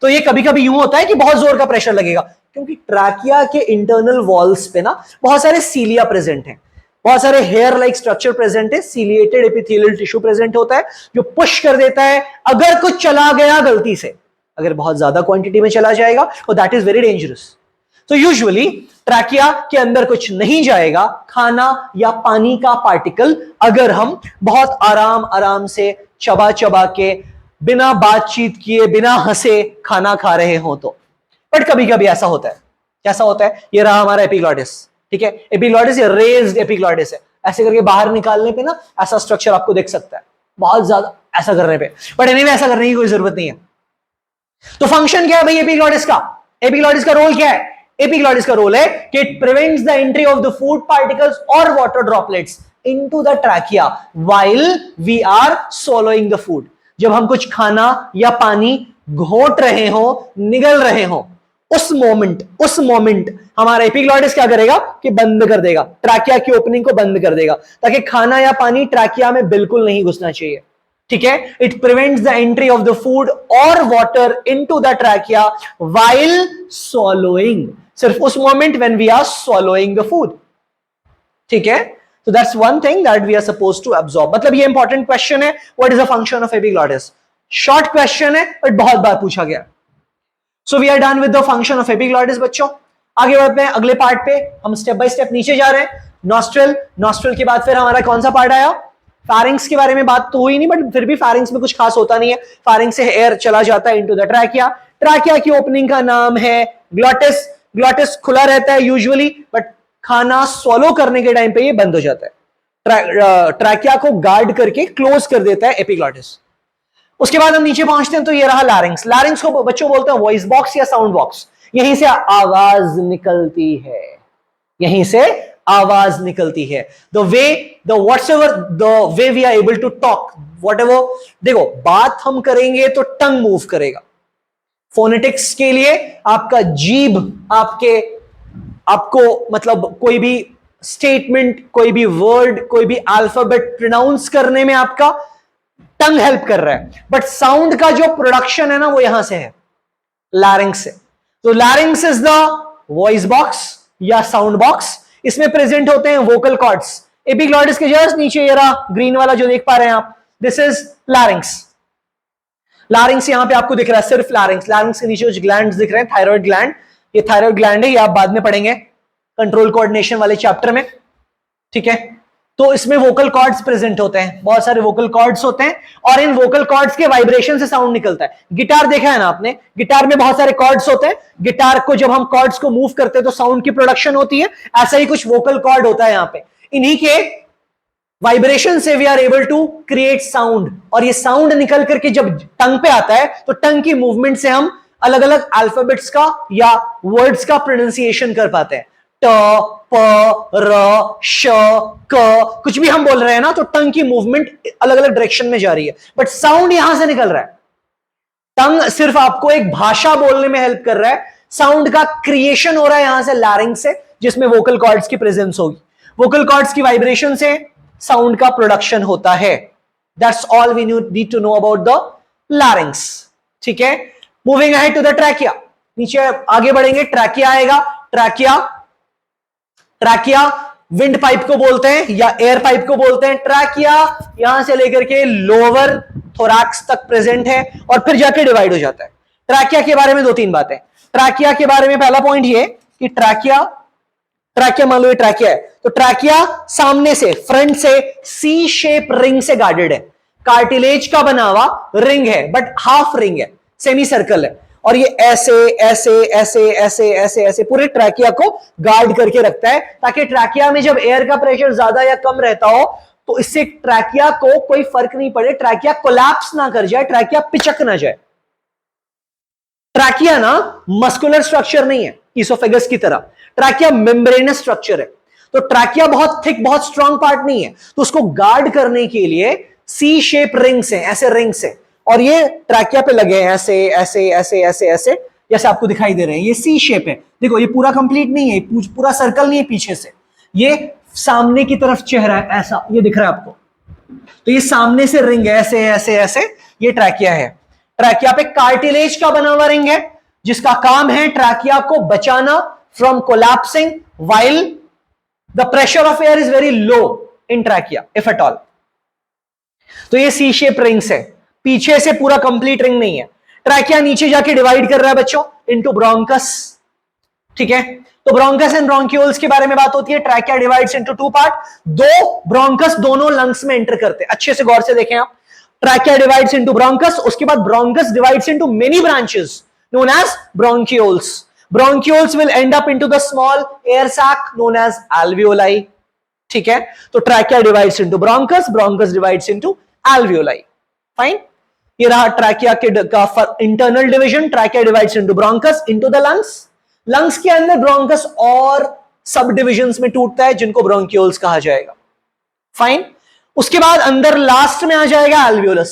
तो ये कभी कभी यूं होता है कि बहुत जोर का प्रेशर लगेगा, क्योंकि ट्रैकिया के इंटरनल वॉल्स पे ना बहुत सारे सीलिया प्रेजेंट हैं, बहुत सारे हेयर लाइक स्ट्रक्चर प्रेजेंट है, सीलिएटेड एपिथेलियल टिश्यू प्रेजेंट होता है जो पुश कर देता है। अगर कुछ चला गया गलती से, अगर बहुत ज्यादा क्वांटिटी में चला जाएगा तो दैट इज वेरी डेंजरस। तो यूजुअली ट्रैकिया के अंदर कुछ नहीं जाएगा, खाना या पानी का पार्टिकल, अगर हम बहुत आराम आराम से चबा चबा के बिना बातचीत किए बिना हंसे खाना खा रहे हो तो। बट कभी कभी ऐसा होता है, कैसा होता है? ये रहा हमारा एपिग्लॉटिस, ठीक है, एपिग्लॉटिस ये रेज्ड एपिग्लॉटिस है, ऐसे करके बाहर निकालने पे ना ऐसा स्ट्रक्चर आपको देख सकता है, बहुत ज्यादा ऐसा करने पे। बट एनीवे ऐसा करने की कोई जरूरत नहीं है। तो फंक्शन क्या है भाई एपिग्लॉटिस का? एपिग्लॉटिस का रोल क्या है? एपिग्लॉटिस का रोल है कि it prevents the entry of the food particles और water droplets into the trachea while we are swallowing the food. जब हम कुछ खाना या पानी घोट रहे हो, निगल रहे हो, उस मोमेंट हमारा एपिग्लॉटिस क्या करेगा कि बंद कर देगा, ट्रैकिया की ओपनिंग को बंद कर देगा, ताकि खाना या पानी ट्रैकिया में बिल्कुल नहीं घुसना चाहिए। ठीक है, it prevents the entry of the food और water into the trachea while swallowing, सिर्फ उस moment when we are swallowing the food. ठीक है, तो that's one thing that we are suppose to absorb. मतलब ये इंपॉर्टेंट क्वेश्चन है, what is the function of epiglottis. Short question है but बहुत बार पूछा गया। So we are done with the function of epiglottis बच्चों। आगे बढ़ते हैं अगले पार्ट पे, हम स्टेप बाय स्टेप नीचे जा रहे हैं। नॉस्ट्रल, नॉस्ट्रल के बाद फिर हमारा कौन सा पार्ट आया? फैरिंग्स के बारे में बात तो हुई नहीं, बट फिर भी फैरिंग्स में कुछ खास होता नहीं है। फैरिंग्स से एयर चला जाता है इनटू द ट्रैकिया। ट्रैकिया की ओपनिंग का नाम है ग्लॉटिस। ग्लॉटिस खुला रहता है यूजुअली, बट खाना स्वॉलो करने के टाइम पे ये बंद हो जाता है। ट्रैकिया को गार्ड करके क्लोज कर देता है एपिग्लॉटिस। उसके बाद हम नीचे पहुंचते हैं तो ये रहा लैरिंग्स। लैरिंग्स को बच्चों बोलते हैं वॉइस बॉक्स या साउंड बॉक्स। यहीं से आवाज निकलती है, यहीं से आवाज निकलती है। The way we are able to talk, whatever. देखो, बात हम करेंगे तो टंग मूव करेगा। फोनेटिक्स के लिए आपका जीभ आपको मतलब कोई भी स्टेटमेंट, कोई भी वर्ड, कोई भी अल्फाबेट प्रोनाउंस करने में आपका टंग हेल्प कर रहा है। बट साउंड का जो प्रोडक्शन है ना, वो यहां से है, लैरिंग्स से। तो लैरिंग्स इज द वॉइस बॉक्स या साउंड बॉक्स। इसमें प्रेजेंट होते हैं वोकल कॉर्ड्स। एपिग्लॉटिस के जस्ट नीचे ये रहा ग्रीन वाला जो देख पा रहे हैं आप, दिस इज लैरिंग्स। लैरिंग्स यहां पे आपको दिख रहा है, सिर्फ लैरिंग्स। लैरिंग्स के नीचे कुछ ग्लैंड्स दिख रहे हैं, थायराइड ग्लैंड। ये थायराइड ग्लैंड है, ये आप बाद में पढ़ेंगे कंट्रोल कोऑर्डिनेशन वाले चैप्टर में, ठीक है। तो इसमें वोकल कॉर्ड्स प्रेजेंट होते हैं, बहुत सारे वोकल कॉर्ड्स होते हैं, और इन वोकल कॉर्ड्स के वाइब्रेशन से साउंड निकलता है। गिटार देखा है ना आपने, गिटार में बहुत सारे कॉर्ड्स होते हैं। गिटार को जब हम कॉर्ड्स को मूव करते हैं तो साउंड की प्रोडक्शन होती है। ऐसा ही कुछ वोकल कॉर्ड होता है यहां पे, इन्हीं के वाइब्रेशन से we are able to create sound. और ये साउंड निकल करके जब टंग पे आता है तो टंग की मूवमेंट से हम अलग अलग अल्फाबेट्स का या वर्ड्स का प्रोनाउंसिएशन कर पाते हैं। ट, प, र, श, क, कुछ भी हम बोल रहे हैं ना, तो टंग की मूवमेंट अलग अलग डायरेक्शन में जा रही है, बट साउंड यहां से निकल रहा है। टंग सिर्फ आपको एक भाषा बोलने में हेल्प कर रहा है, साउंड का क्रिएशन हो रहा है यहां से लैरिंग से, जिसमें वोकल कॉर्ड्स की प्रेजेंस होगी। वोकल कॉर्ड्स की वाइब्रेशन से साउंड का प्रोडक्शन होता है। That's all we need to know about the larynx, ठीक है। Moving ahead to the trachea, नीचे आगे बढ़ेंगे, ट्रैकिया आएगा। ट्रैकिया विंड पाइप को बोलते हैं या एयर पाइप को बोलते हैं। ट्रैकिया यहां से लेकर के लोअर थोरैक्स तक प्रेजेंट है और फिर जाके डिवाइड हो जाता है। ट्रैकिया के बारे में दो तीन बातें। ट्रैकिया के बारे में पहला पॉइंट ये कि ट्रैकिया मान लो ये ट्रैकिया है, तो ट्रैकिया सामने से, फ्रंट से सी शेप रिंग से गार्डेड है। कार्टिलेज का बना हुआ रिंग है, बट हाफ रिंग है, सेमी सर्कल है, और ये ऐसे ऐसे ऐसे ऐसे ऐसे ऐसे पूरे ट्रैकिया को गार्ड करके रखता है, ताकि ट्रैकिया में जब एयर का प्रेशर ज्यादा या कम रहता हो तो इससे ट्रैकिया को कोई फर्क नहीं पड़े, ट्रैकिया कोलैप्स ना कर जाए, ट्रैकिया पिचक ना जाए। ट्रैकिया ना मस्कुलर स्ट्रक्चर नहीं है ईसोफेगस की तरह, ट्रैकिया मेम्ब्रेनस स्ट्रक्चर है। तो ट्रैकिया बहुत थिक, बहुत स्ट्रांग पार्ट नहीं है, तो उसको गार्ड करने के लिए सी शेप रिंग्स हैं, ऐसे रिंग्स हैं, और ये ट्रैकिया पे लगे हैं ऐसे ऐसे ऐसे ऐसे ऐसे, जैसे आपको दिखाई दे रहे हैं। ये सी शेप है, देखो ये पूरा कंप्लीट नहीं है, पूरा सर्कल नहीं है पीछे से, ये सामने की तरफ चेहरा है, ऐसा ये दिख रहा है आपको, तो ये सामने से रिंग है, ऐसे ऐसे ऐसे, ये ट्रैकिया है। ट्रैकिया पे कार्टिलेज का बना हुआ रिंग है, जिसका काम है ट्रैकिया को बचाना from collapsing while the pressure of air is very low in trachea, if at all. तो ये सी शेप रिंग्स है, पीछे से पूरा कंप्लीट रिंग नहीं है। ट्रैकिया नीचे जाके डिवाइड कर रहा है बच्चों इनटू ब्रोंकस, ठीक है। तो ब्रोंकस एंड ब्रोंक्यूल्स के बारे में बात होती है। Trachea divides into two part, दो ब्रोंकस दोनों लंग्स में एंटर करते हैं, अच्छे से गौर से देखें आप। ट्रैकिया डिवाइड्स इनटू ब्रोंकस, उसके बाद bronchus divides into many branches known as bronchioles. Bronchioles will end up into the small air sac known as alveoli. ठीक है, तो trachea divides into bronchus, bronchus divides into alveoli. Fine, ये रहा trachea के internal division. Trachea divides into bronchus, into the lungs. Lungs के अंदर bronchus और सब डिविजन्स में टूटता है, जिनको ब्रोंक्यूल्स कहा जाएगा। फाइन, उसके बाद अंदर लास्ट में आ जाएगा alveolus,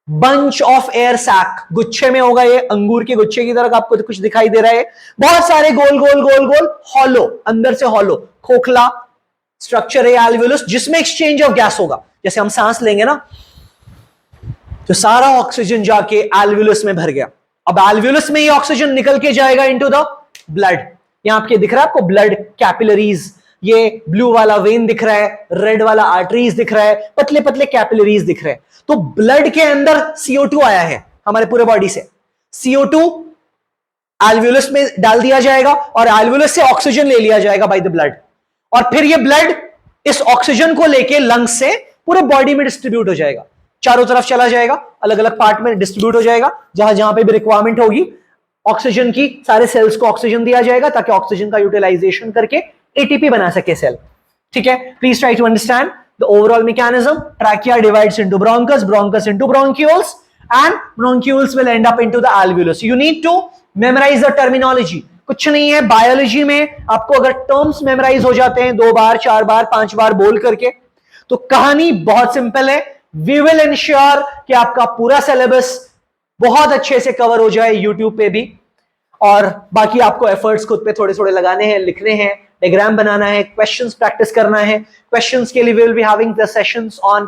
bunch of air sac, गुच्छे में होगा, ये अंगूर के गुच्छे की तरह आपको कुछ दिखाई दे रहा है, बहुत सारे गोल गोल गोल गोल हॉलो, अंदर से हॉलो खोखला स्ट्रक्चर है एल्वियोलस, जिसमें एक्सचेंज ऑफ गैस होगा। जैसे हम सांस लेंगे ना, तो सारा ऑक्सीजन जाके एल्वियोलस में भर गया, अब एल्वियोलस में ये ऑक्सीजन निकल के जाएगा इनटू द ब्लड। यहां आपके दिख रहा है आपको ब्लड कैपिलरीज, ये ब्लू वाला वेन दिख रहा है, रेड वाला आर्टरीज दिख रहा है, पतले पतले कैपिलरीज दिख रहे हैं। तो ब्लड के अंदर CO2 आया है हमारे पूरे बॉडी से, CO2 एल्वियोलस में डाल दिया जाएगा और एल्वियोलस से ऑक्सीजन ले लिया जाएगा बाय द ब्लड, और फिर ये ब्लड इस ऑक्सीजन को लेके लंग्स से पूरे बॉडी में डिस्ट्रीब्यूट हो जाएगा, चारों तरफ चला जाएगा, अलग अलग पार्ट में डिस्ट्रीब्यूट हो जाएगा, जहां जहां पे भी रिक्वायरमेंट होगी ऑक्सीजन की, सारे सेल्स को ऑक्सीजन दिया जाएगा ताकि ऑक्सीजन का यूटिलाइजेशन करके एटीपी बना सके सेल। ठीक है, please try to understand the overall mechanism. Trachea divides into bronchus, bronchus into bronchioles, and bronchioles will end up into the alveolus. You need to memorise the terminology. कुछ नहीं है, biology में आपको अगर टर्म्स मेमोराइज हो जाते हैं 2 बार 4 बार 5 बार बोल करके, तो कहानी बहुत सिंपल है। वी विल इंश्योर कि आपका पूरा सिलेबस बहुत अच्छे से कवर हो जाए यूट्यूब पे भी, और बाकी आपको एफर्ट्स खुद पे थोड़े थोड़े लगाने हैं, लिखने हैं, डायग्राम बनाना है, क्वेश्चंस प्रैक्टिस करना है। क्वेश्चंस के लिए we will be having the sessions on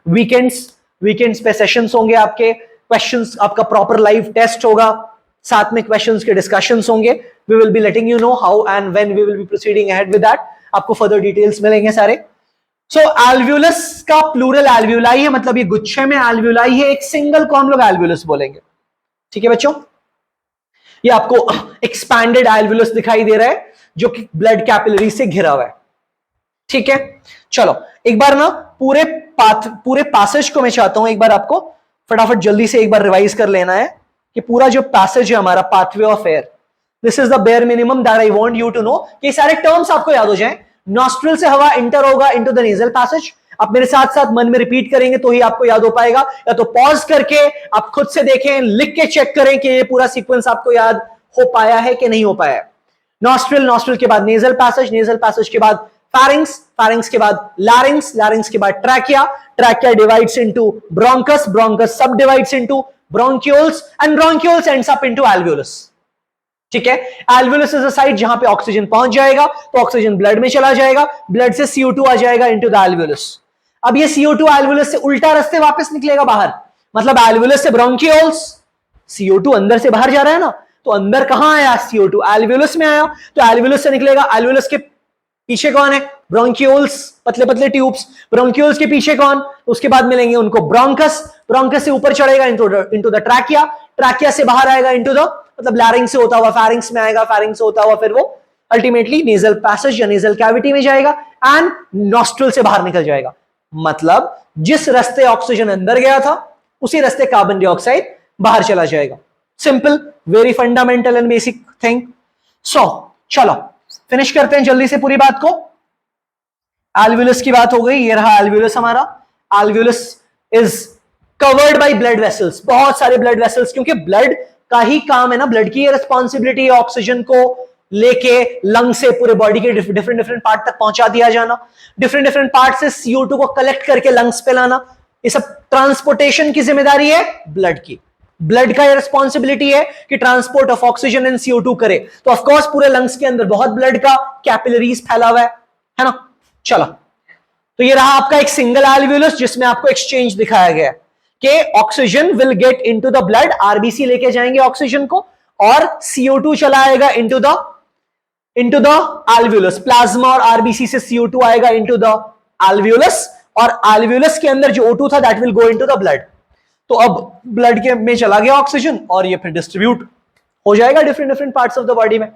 weekends पे सेशंस होंगे आपके, क्वेश्चंस आपका प्रॉपर लाइव टेस्ट होगा, साथ में क्वेश्चंस के डिस्कशंस होंगे। We will be letting you know how and when we will be proceeding ahead with that, आपको फर्दर डिटेल्स मिलेंगे सारे। सो एल्वियोलस का प्लूरल एल्वियोलाई है, मतलब ये गुच्छे में एल्वियोलाई है, एक सिंगल को हम लोग एल्वियोलस बोलेंगे। ठीक है बच्चों, ये आपको एक्सपैंडेड एल्वियोलस दिखाई दे रहा है जो कि ब्लड कैपिलरी से घिरा हुआ है। ठीक है, चलो एक बार ना पूरे पैसेज को मैं चाहता हूं एक बार आपको फटाफट जल्दी से एक बार रिवाइज कर लेना है कि पूरा जो पैसेज है हमारा pathway of air, this is the bare minimum that I want you to know, कि सारे टर्म्स आपको याद हो जाएं। नॉस्ट्रल से हवा इंटर होगा इनटू द नेजल पैसेज, आप मेरे साथ साथ मन में रिपीट करेंगे तो ही आपको याद हो पाएगा, या तो पॉज करके आप खुद से देखें, लिख के चेक करें कि ये पूरा सीक्वेंस आपको याद हो पाया है कि नहीं हो पाया है। नॉस्ट्रल के बाद नेजल पैसेज के बाद फारिंग्स के बाद लैरिंग्स के बाद ट्रैकिया डिवाइड्स इनटू ब्रोंकस सब divides into bronchioles, and bronchioles ends up into alveolus. ठीक है, एल्वियोलस इज अ साइट जहां पे ऑक्सीजन पहुंच जाएगा, तो ऑक्सीजन ब्लड में चला जाएगा, ब्लड से CO2 आ जाएगा इनटू द एल्वियोलस। अब ये CO2 एल्वियोलस से उल्टा रास्ते वापस निकलेगा बाहर, मतलब एल्वियोलस से ब्रोंक्यूल्स, CO2 अंदर से बाहर जा रहा है ना, तो अंदर कहां आया CO2 एल्वियोलस में आया, तो एल्वियोलस से निकलेगा, एल्वियोलस के पीछे कौन है, ब्रोंक्यूल्स, पतले पतले ट्यूब्स, ब्रोंक्यूल्स के पीछे कौन, उसके बाद मिलेंगे उनको ब्रोंकस से ऊपर चढ़ेगा इनटू द ट्रैकिया से बाहर आएगा इनटू द, मतलब लैरिंग्स से होता हुआ फैरिंग्स में आएगा, फैरिंग्स से होता हुआ फिर वो अल्टीमेटली नेजल पैसेज या नेजल कैविटी में जाएगा एंड नॉस्ट्रल से बाहर निकल जाएगा। मतलब जिस रास्ते ऑक्सीजन अंदर गया था उसी रास्ते कार्बन डाइऑक्साइड बाहर चला जाएगा। Simple, very fundamental and basic thing. So चलो फिनिश करते हैं जल्दी से पूरी बात को। एल्वियोलस की बात हो गई, ये रहा एल्वियोलस हमारा। Alveolus is covered by blood vessels, बहुत सारे ब्लड वेसल्स, क्योंकि ब्लड का ही काम है ना, ब्लड की ये रिस्पॉन्सिबिलिटी है ऑक्सीजन को लेके लंग से पूरे बॉडी के डिफरेंट पार्ट तक पहुंचा दिया जाना, डिफरेंट पार्ट से CO2 को कलेक्ट करके लंग्स पे लाना, ये सब ट्रांसपोर्टेशन की जिम्मेदारी है ब्लड की। ब्लड का ये रिस्पॉन्सिबिलिटी है कि transport of oxygen and CO2 करे। तो ऑफ कोर्स पूरे लंग्स के अंदर बहुत ब्लड का कैपिलरीज फैला हुआ है ना। चलो, तो ये रहा आपका एक सिंगल एल्वियोलस जिसमें आपको एक्सचेंज दिखाया गया है कि oxygen will get into the blood, RBC लेके जाएंगे ऑक्सीजन को, और CO2 चला आएगा इनटू द एल्वियोलस। प्लाज्मा और आरबीसी से CO2 आएगा इनटू द एल्वियोलस, और एल्वियोलस के अंदर जो O2 था that will go into the blood. तो अब ब्लड के में चला गया ऑक्सीजन और ये फिर डिस्ट्रीब्यूट हो जाएगा different parts of the body में।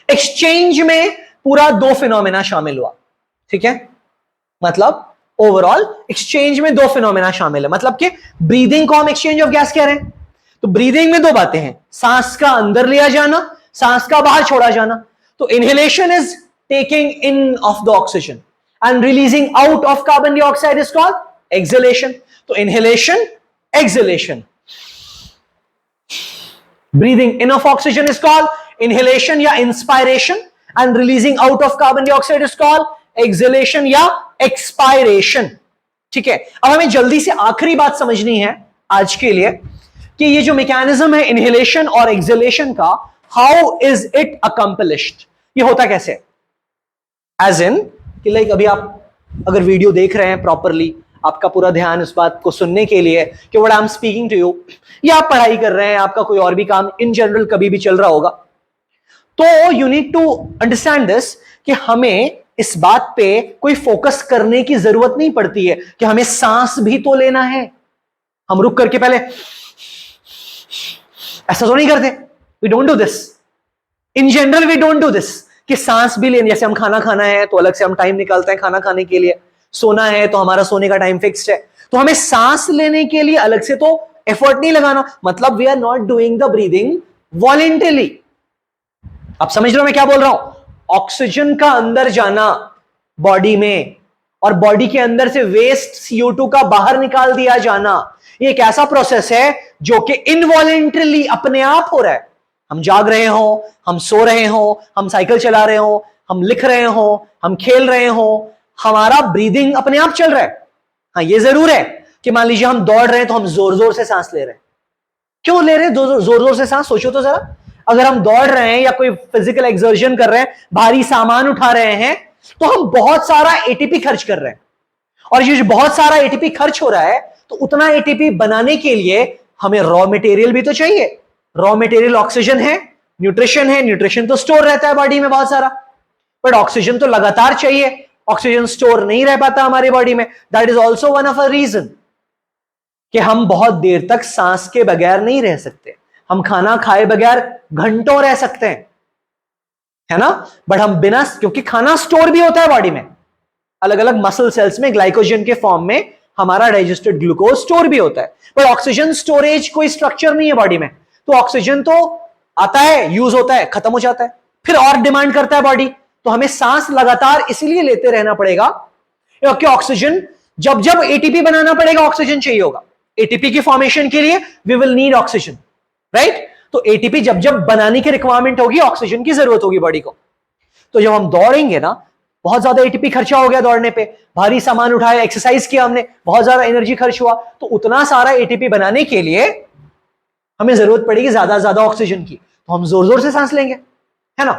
एक्सचेंज में पूरा 2 फिनोमेना शामिल हुआ। ठीक है, मतलब ओवरऑल एक्सचेंज में 2 फिनोमेना शामिल है, मतलब कि ब्रीदिंग को हम एक्सचेंज ऑफ गैस कह रहे हैं, तो ब्रीदिंग में 2 बातें हैं, सांस का अंदर लिया जाना, सांस का बाहर छोड़ा जाना। तो inhalation is taking in of the oxygen and releasing out of carbon dioxide is called exhalation. तो inhalation, exhalation, breathing in of oxygen is called inhalation या inspiration, and releasing out of carbon dioxide is called exhalation या expiration. ठीक है, अब हमें जल्दी से आखिरी बात समझनी है आज के लिए कि ये जो मैकेनिज्म है इनहेलेशन और एक्सहेलेशन का, हाउ इज इट अकम्पलिश्ड, ये होता कैसे। एज इन कि लाइक अभी आप अगर वीडियो देख रहे हैं प्रॉपरली, आपका पूरा ध्यान इस बात को सुनने के लिए कि what I am speaking to you, या आप पढ़ाई कर रहे हैं, आपका कोई और भी काम इन जनरल कभी भी चल रहा होगा, तो you need to understand this कि हमें इस बात पे कोई फोकस करने की जरूरत नहीं पड़ती है कि हमें सांस भी तो लेना है। हम रुक करके पहले ऐसा तो नहीं करते। We don't do this in general, we don't do this कि सांस भी लेनी। जैसे हम खाना खाना है तो अलग से हम टाइम निकालते हैं खाना खाने के लिए, सोना है तो हमारा सोने का टाइम फिक्स्ड है, तो हमें सांस लेने के लिए अलग से तो एफर्ट नहीं लगाना। मतलब we are not doing the breathing voluntarily. आप समझ रहे हो मैं क्या बोल रहा हूं? ऑक्सीजन का अंदर जाना बॉडी में और बॉडी के अंदर से वेस्ट CO2 का बाहर निकाल दिया जाना, ये एक ऐसा प्रोसेस है जो कि इनवॉलेंटरली अपने आप हो रहा है। हम जाग रहे हो, हम सो रहे हो, हम साइकिल चला रहे हो, हम लिख रहे हो, हम खेल रहे हो, हमारा ब्रीदिंग अपने आप चल रहा है। हाँ, ये जरूर है कि मान लीजिए हम दौड़ रहे हैं तो हम जोर जोर से सांस ले रहे हैं। क्यों ले रहे हैं जोर जोर से सांस? सोचो तो जरा। अगर हम दौड़ रहे हैं या कोई फिजिकल एक्सर्शन कर रहे हैं, भारी सामान उठा रहे हैं, तो हम बहुत सारा ATP खर्च कर रहे हैं। और ये जो बहुत सारा ATP खर्च हो रहा है, तो उतना ATP बनाने के लिए हमें रॉ मटेरियल भी तो चाहिए। रॉ मटेरियल ऑक्सीजन है, न्यूट्रिशन है। न्यूट्रिशन तो स्टोर रहता है बॉडी में बहुत सारा, बट ऑक्सीजन तो लगातार चाहिए। ऑक्सीजन स्टोर नहीं रह पाता हमारी बॉडी में। That is also one of a reason कि हम बहुत देर तक सांस के बगैर नहीं रह सकते। हम खाना खाए बगैर घंटों रह सकते हैं, है ना, बट हम बिना, क्योंकि खाना स्टोर भी होता है बॉडी में, अलग अलग मसल सेल्स में ग्लाइकोजन के फॉर्म में हमारा डाइजेस्टेड ग्लूकोज स्टोर भी होता है। पर ऑक्सीजन स्टोरेज कोई स्ट्रक्चर नहीं है बॉडी में। तो ऑक्सीजन तो आता है, यूज होता है, खत्म हो जाता है, फिर और डिमांड करता है बॉडी। तो हमें सांस लगातार इसीलिए लेते रहना पड़ेगा क्योंकि ऑक्सीजन, जब जब ATP बनाना पड़ेगा ऑक्सीजन चाहिए होगा। ATP की फॉर्मेशन के लिए we will need oxygen, right? तो ATP जब जब बनाने की रिक्वायरमेंट होगी, ऑक्सीजन की जरूरत होगी बॉडी को। तो जब हम दौड़ेंगे ना, बहुत ज्यादा ATP खर्चा हो गया दौड़ने पे, भारी सामान उठाया, एक्सरसाइज किया हमने, बहुत ज्यादा एनर्जी खर्च हुआ, तो उतना सारा ATP बनाने के लिए हमें जरूरत पड़ेगी ज्यादा ऑक्सीजन की। तो हम जोर जोर से सांस लेंगे, है ना।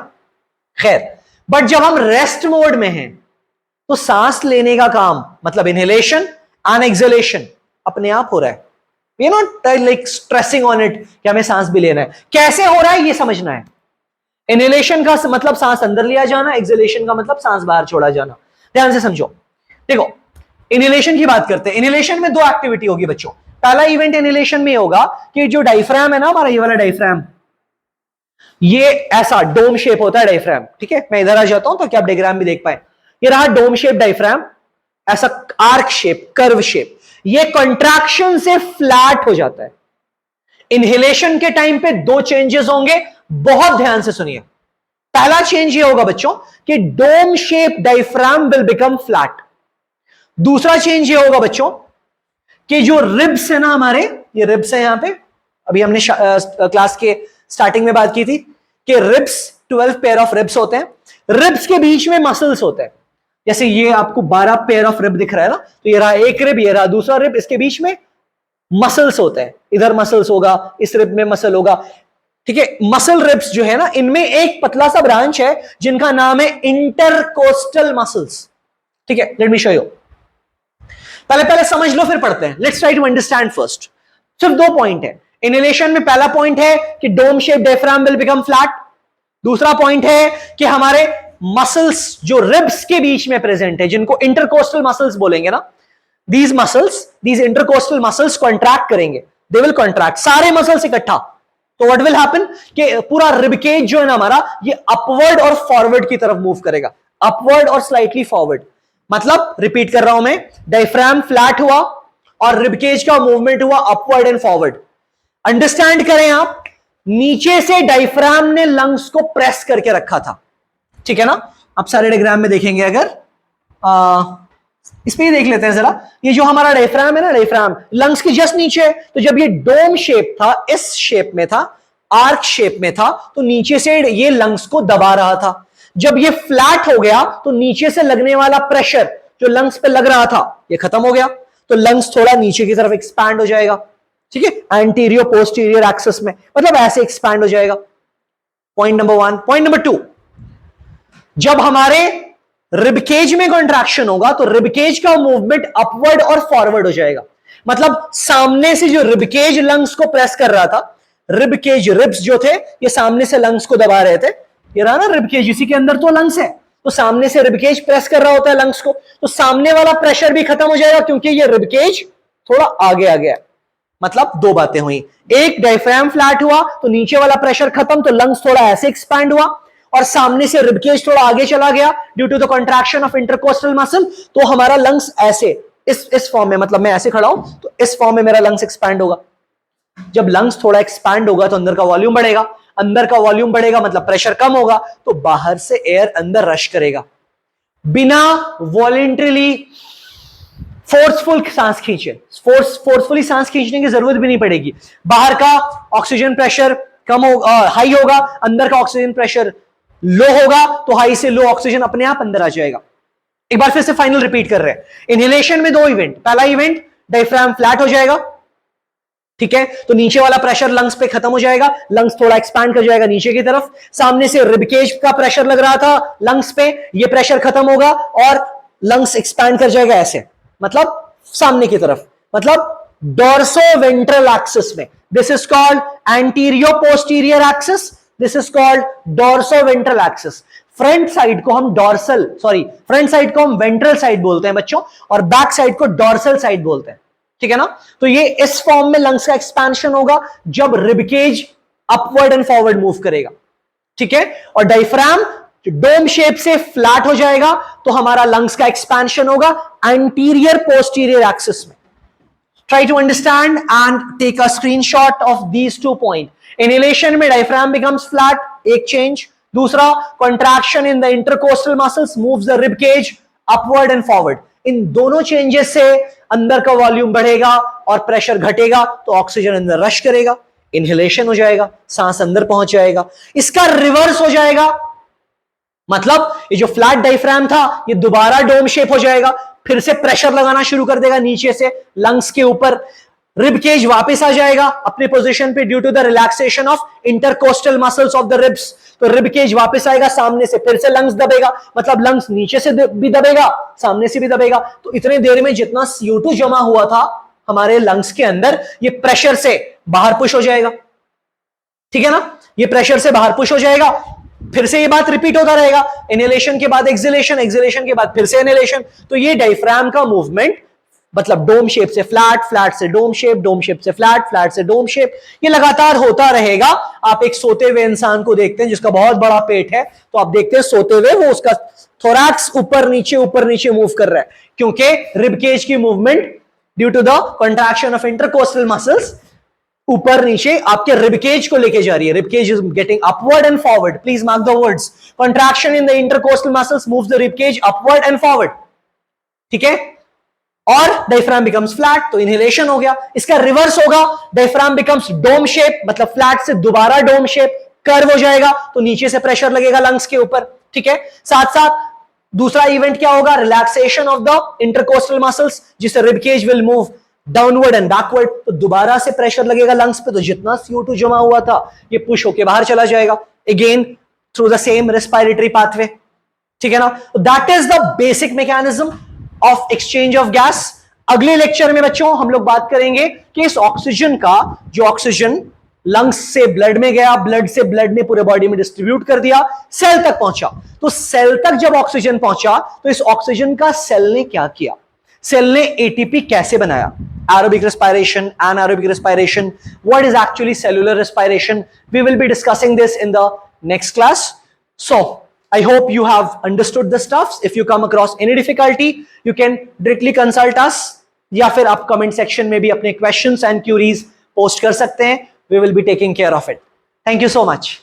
खैर, बट जब हम रेस्ट मोड में हैं तो सांस लेने का काम, मतलब इनहेलेशन एंड एक्सहेलेशन, अपने आप हो रहा है। We are not like stressing on it कि हमें सांस भी लेना है। कैसे हो रहा है ये समझना है। इनहेलेशन का मतलब सांस अंदर लिया जाना, एक्सहेलेशन का मतलब सांस बाहर छोड़ा जाना। ध्यान से समझो। देखो, इनहेलेशन की बात करते हैं। इनहेलेशन में दो एक्टिविटी होगी बच्चों। पहला इवेंट इनहेलेशन में होगा कि जो डायफ्राम है ना हमारा, ये वाला डायफ्राम, ये ऐसा डोम शेप होता है डायफ्राम, ठीक है। मैं इधर आ जाता हूं ताकि आप डायग्राम भी देख पाए। ये रहा डोम शेप डायफ्राम, ऐसा आर्क शेप, कर्व शेप। ये कंट्रैक्शन से फ्लैट हो जाता है। इनहेलेशन के टाइम पे दो चेंजेस होंगे, बहुत ध्यान से सुनिए। पहला चेंज ये होगा बच्चों कि dome shape diaphragm will become flat. दूसरा चेंज ये होगा बच्चों कि जो रिब्स है ना हमारे, ये रिब्स है यहां पे, अभी हमने क्लास के स्टार्टिंग में बात की थी कि रिब्स 12 पेयर ऑफ रिब्स होते हैं। रिब्स के बीच में मसल्स होते हैं। जैसे ये आपको 12 पेयर ऑफ रिब दिख रहा है ना, तो ये रहा एक रिब, ये रहा दूसरा रिब, इसके बीच में मसल्स होते हैं। इधर मसल्स होगा, इस रिब में मसल होगा, ठीक है। मसल रिब्स जो है ना, इनमें एक पतला सा ब्रांच है जिनका नाम है इंटरकोस्टल मसल्स, ठीक है। Let me show you. पहले समझ लो फिर पढ़ते हैं। Let's try to understand first. सिर्फ दो पॉइंट है इनहेलेशन में। पहला पॉइंट है कि dome shape diaphragm will become flat. दूसरा पॉइंट है कि हमारे मसल्स जो रिब्स के बीच में प्रेजेंट है, जिनको इंटरकोस्टल मसल्स बोलेंगे ना, these muscles, these intercostal muscles contract करेंगे। दे विल कॉन्ट्रैक्ट, सारे मसल्स इकट्ठा। तो व्हाट विल हैपन कि पूरा रिबकेज जो है ना हमारा, ये अपवर्ड और फॉरवर्ड की तरफ मूव करेगा। अपवर्ड और स्लाइटली फॉरवर्ड, मतलब रिपीट कर रहा हूं मैं, डायफ्राम फ्लैट हुआ और रिबकेज का मूवमेंट हुआ अपवर्ड एंड फॉरवर्ड। अंडरस्टैंड करें आप, नीचे से डायफ्राम ने लंग्स को प्रेस करके रखा था, ठीक है ना। आप सारे डायग्राम में देखेंगे, अगर इस पे ही देख लेते हैं जरा। ये जो हमारा डायफ्राम है ना, डायफ्राम लंग्स के जस्ट नीचे है। तो जब ये डोम शेप था, इस शेप में था, आर्क शेप में था, तो नीचे से ये लंग्स को दबा रहा था। जब ये फ्लैट हो गया तो नीचे से लगने वाला प्रेशर जो लंग्स पे लग रहा था, ये खत्म हो गया। तो लंग्स थोड़ा नीचे की तरफ एक्सपैंड हो जाएगा, ठीक है, एंटीरियर पोस्टीरियर एक्सिस में, मतलब ऐसे एक्सपैंड हो जाएगा। Point number 1। पॉइंट नंबर 2, जब हमारे रिबकेज में कॉन्ट्रैक्शन होगा तो रिबकेज का मूवमेंट अपवर्ड और फॉरवर्ड हो जाएगा। मतलब सामने से जो रिबकेज लंग्स को प्रेस कर रहा था, रिबकेज रिब्स जो थे ये सामने से लंग्स को दबा रहे थे, ये रहा ना रिबकेज, इसी के अंदर तो लंग्स है, तो सामने से रिबकेज प्रेस कर रहा होता है लंग्स को, तो सामने वाला प्रेशर भी खत्म हो जाएगा क्योंकि ये रिबकेज थोड़ा आगे आ गया। मतलब दो बातें हुई, एक डायफ्राम फ्लैट हुआ तो नीचे वाला प्रेशर खत्म, तो लंग्स थोड़ा ऐसे एक्सपैंड हुआ, और सामने से रिबकेज थोड़ा आगे चला गया due to the contraction of intercostal muscle, तो हमारा लंग्स ऐसे इस फॉर्म में, मतलब मैं ऐसे खड़ा हूं तो इस फॉर्म में मेरा लंग्स एक्सपैंड होगा। जब लंग्स थोड़ा एक्सपैंड होगा तो अंदर का वॉल्यूम बढ़ेगा, अंदर का वॉल्यूम बढ़ेगा मतलब प्रेशर कम होगा, तो बाहर से एयर अंदर रश करेगा। बिना वॉलेंटरीली फोर्सफुल सांस खींचे, फोर्सफुली सांस खींचने की जरूरत भी नहीं पड़ेगी। बाहर का ऑक्सीजन प्रेशर कम होगा, हाई होगा, अंदर का ऑक्सीजन प्रेशर लो होगा, तो हाई से लो ऑक्सीजन अपने आप अंदर आ जाएगा। एक बार फिर से फाइनल रिपीट कर रहे हैं। इनहेलेशन में दो इवेंट, पहला इवेंट डायफ्राम फ्लैट हो जाएगा, ठीक है, तो नीचे वाला प्रेशर लंग्स पे खत्म हो जाएगा, लंग्स थोड़ा एक्सपैंड कर जाएगा नीचे की तरफ, सामने से रिबकेज का प्रेशर लग रहा था लंग्स पे, ये प्रेशर खत्म होगा और लंग्स एक्सपैंड कर जाएगा ऐसे, मतलब सामने की तरफ, मतलब डोर्सो वेंट्रल एक्सिस में। This is called anterio posterior axis, this is called dorso ventral axis. Front side को हम फ्रंट साइड को हम वेंट्रल साइड बोलते हैं बच्चों, और बैक साइड को डोर्सल साइड बोलते हैं, ठीक है ना। तो ये इस फॉर्म में लंग्स का एक्सपेंशन होगा जब ribcage upward and forward move करेगा, ठीक है, और डायफ्राम डोम शेप से फ्लैट हो जाएगा तो हमारा लंग्स का एक्सपेंशन होगा एंटीरियर पोस्टीरियर एक्सिस में। Try to understand and take a screenshot of these 2 point. Inhalation में डायफ्राम बिकम्स फ्लैट, एक चेंज। दूसरा, contraction in the intercostal muscles moves the ribcage upward and forward. इन दोनों changes से अंदर का वॉल्यूम बढ़ेगा और प्रेशर घटेगा, तो ऑक्सीजन अंदर रश करेगा, इनहेलेशन हो जाएगा, सांस अंदर पहुंच जाएगा। इसका रिवर्स हो जाएगा, मतलब ये जो फ्लैट डायफ्राम था ये दोबारा डोम शेप हो जाएगा, फिर से प्रेशर लगाना शुरू कर देगा नीचे से लंग्स के ऊपर, रिबकेज वापस आ जाएगा अपने पोजीशन पे due to the relaxation of intercostal muscles of the ribs, तो रिबकेज वापस आएगा सामने से, फिर से लंग्स दबेगा, मतलब लंग्स नीचे से भी दबेगा, सामने से भी दबेगा। तो इतने देर में जितना CO2 जमा हुआ था हमारे लंग्स के अंदर, ये प्रेशर से बाहर पुश हो जाएगा, ठीक है ना, ये प्रेशर से बाहर पुश हो जाएगा। फिर से ये बात रिपीट होता रहेगा, इनहेलेशन के बाद एक्सहेलेशन, एक्सहेलेशन के बाद फिर से इनहेलेशन। तो ये डायफ्राम का मूवमेंट, मतलब डोम शेप से फ्लैट, फ्लैट से डोम शेप, डोम शेप से फ्लैट, फ्लैट से डोम शेप, ये लगातार होता रहेगा। आप एक सोते हुए इंसान को देखते हैं जिसका बहुत बड़ा पेट है, तो आप देखते हैं सोते हुए वो उसका थोरैक्स ऊपर नीचे मूव कर रहा है, क्योंकि रिबकेज की movement due to the contraction of intercostal muscles ऊपर नीचे आपके रिबकेज को लेके जा रही है। Ribcage is getting upward and forward, please mark the words, contraction in the intercostal muscles moves the ribcage upward and forward, ठीक है, और डायफ्राम बिकम्स फ्लैट, तो इनहेलेशन हो गया। इसका रिवर्स होगा, डायफ्राम बिकम्स डोम शेप, मतलब फ्लैट से दोबारा डोम शेप, कर्व हो जाएगा, तो नीचे से प्रेशर लगेगा लंग्स के ऊपर, ठीक है। साथ साथ दूसरा इवेंट क्या होगा, relaxation of the intercostal muscles, जिससे ribcage will move downward and backward, तो दोबारा से प्रेशर लगेगा लंग्स पे, तो जितना CO2 जमा हुआ था ये पुश होके बाहर चला जाएगा, again through the same respiratory pathway, ठीक है ना। That is the basic mechanism of exchange of gas. अगले लेक्चर में बच्चों हम लोग बात करेंगे कि इस ऑक्सीजन का, जो ऑक्सीजन लंग्स से ब्लड में गया, ब्लड से ब्लड ने पूरे बॉडी में डिस्ट्रीब्यूट कर दिया, सेल तक पहुंचा, तो सेल तक जब ऑक्सीजन पहुंचा तो इस ऑक्सीजन का सेल ने क्या किया, सेल ने ATP कैसे बनाया, aerobic respiration, anaerobic respiration, what is actually cellular respiration, we will be discussing this in the next class. So I hope you have understood the stuffs. If you come across any difficulty you can directly consult us, या फिर आप comment section में भी अपने questions and queries post कर सकते हैं, we will be taking care of it. Thank you so much.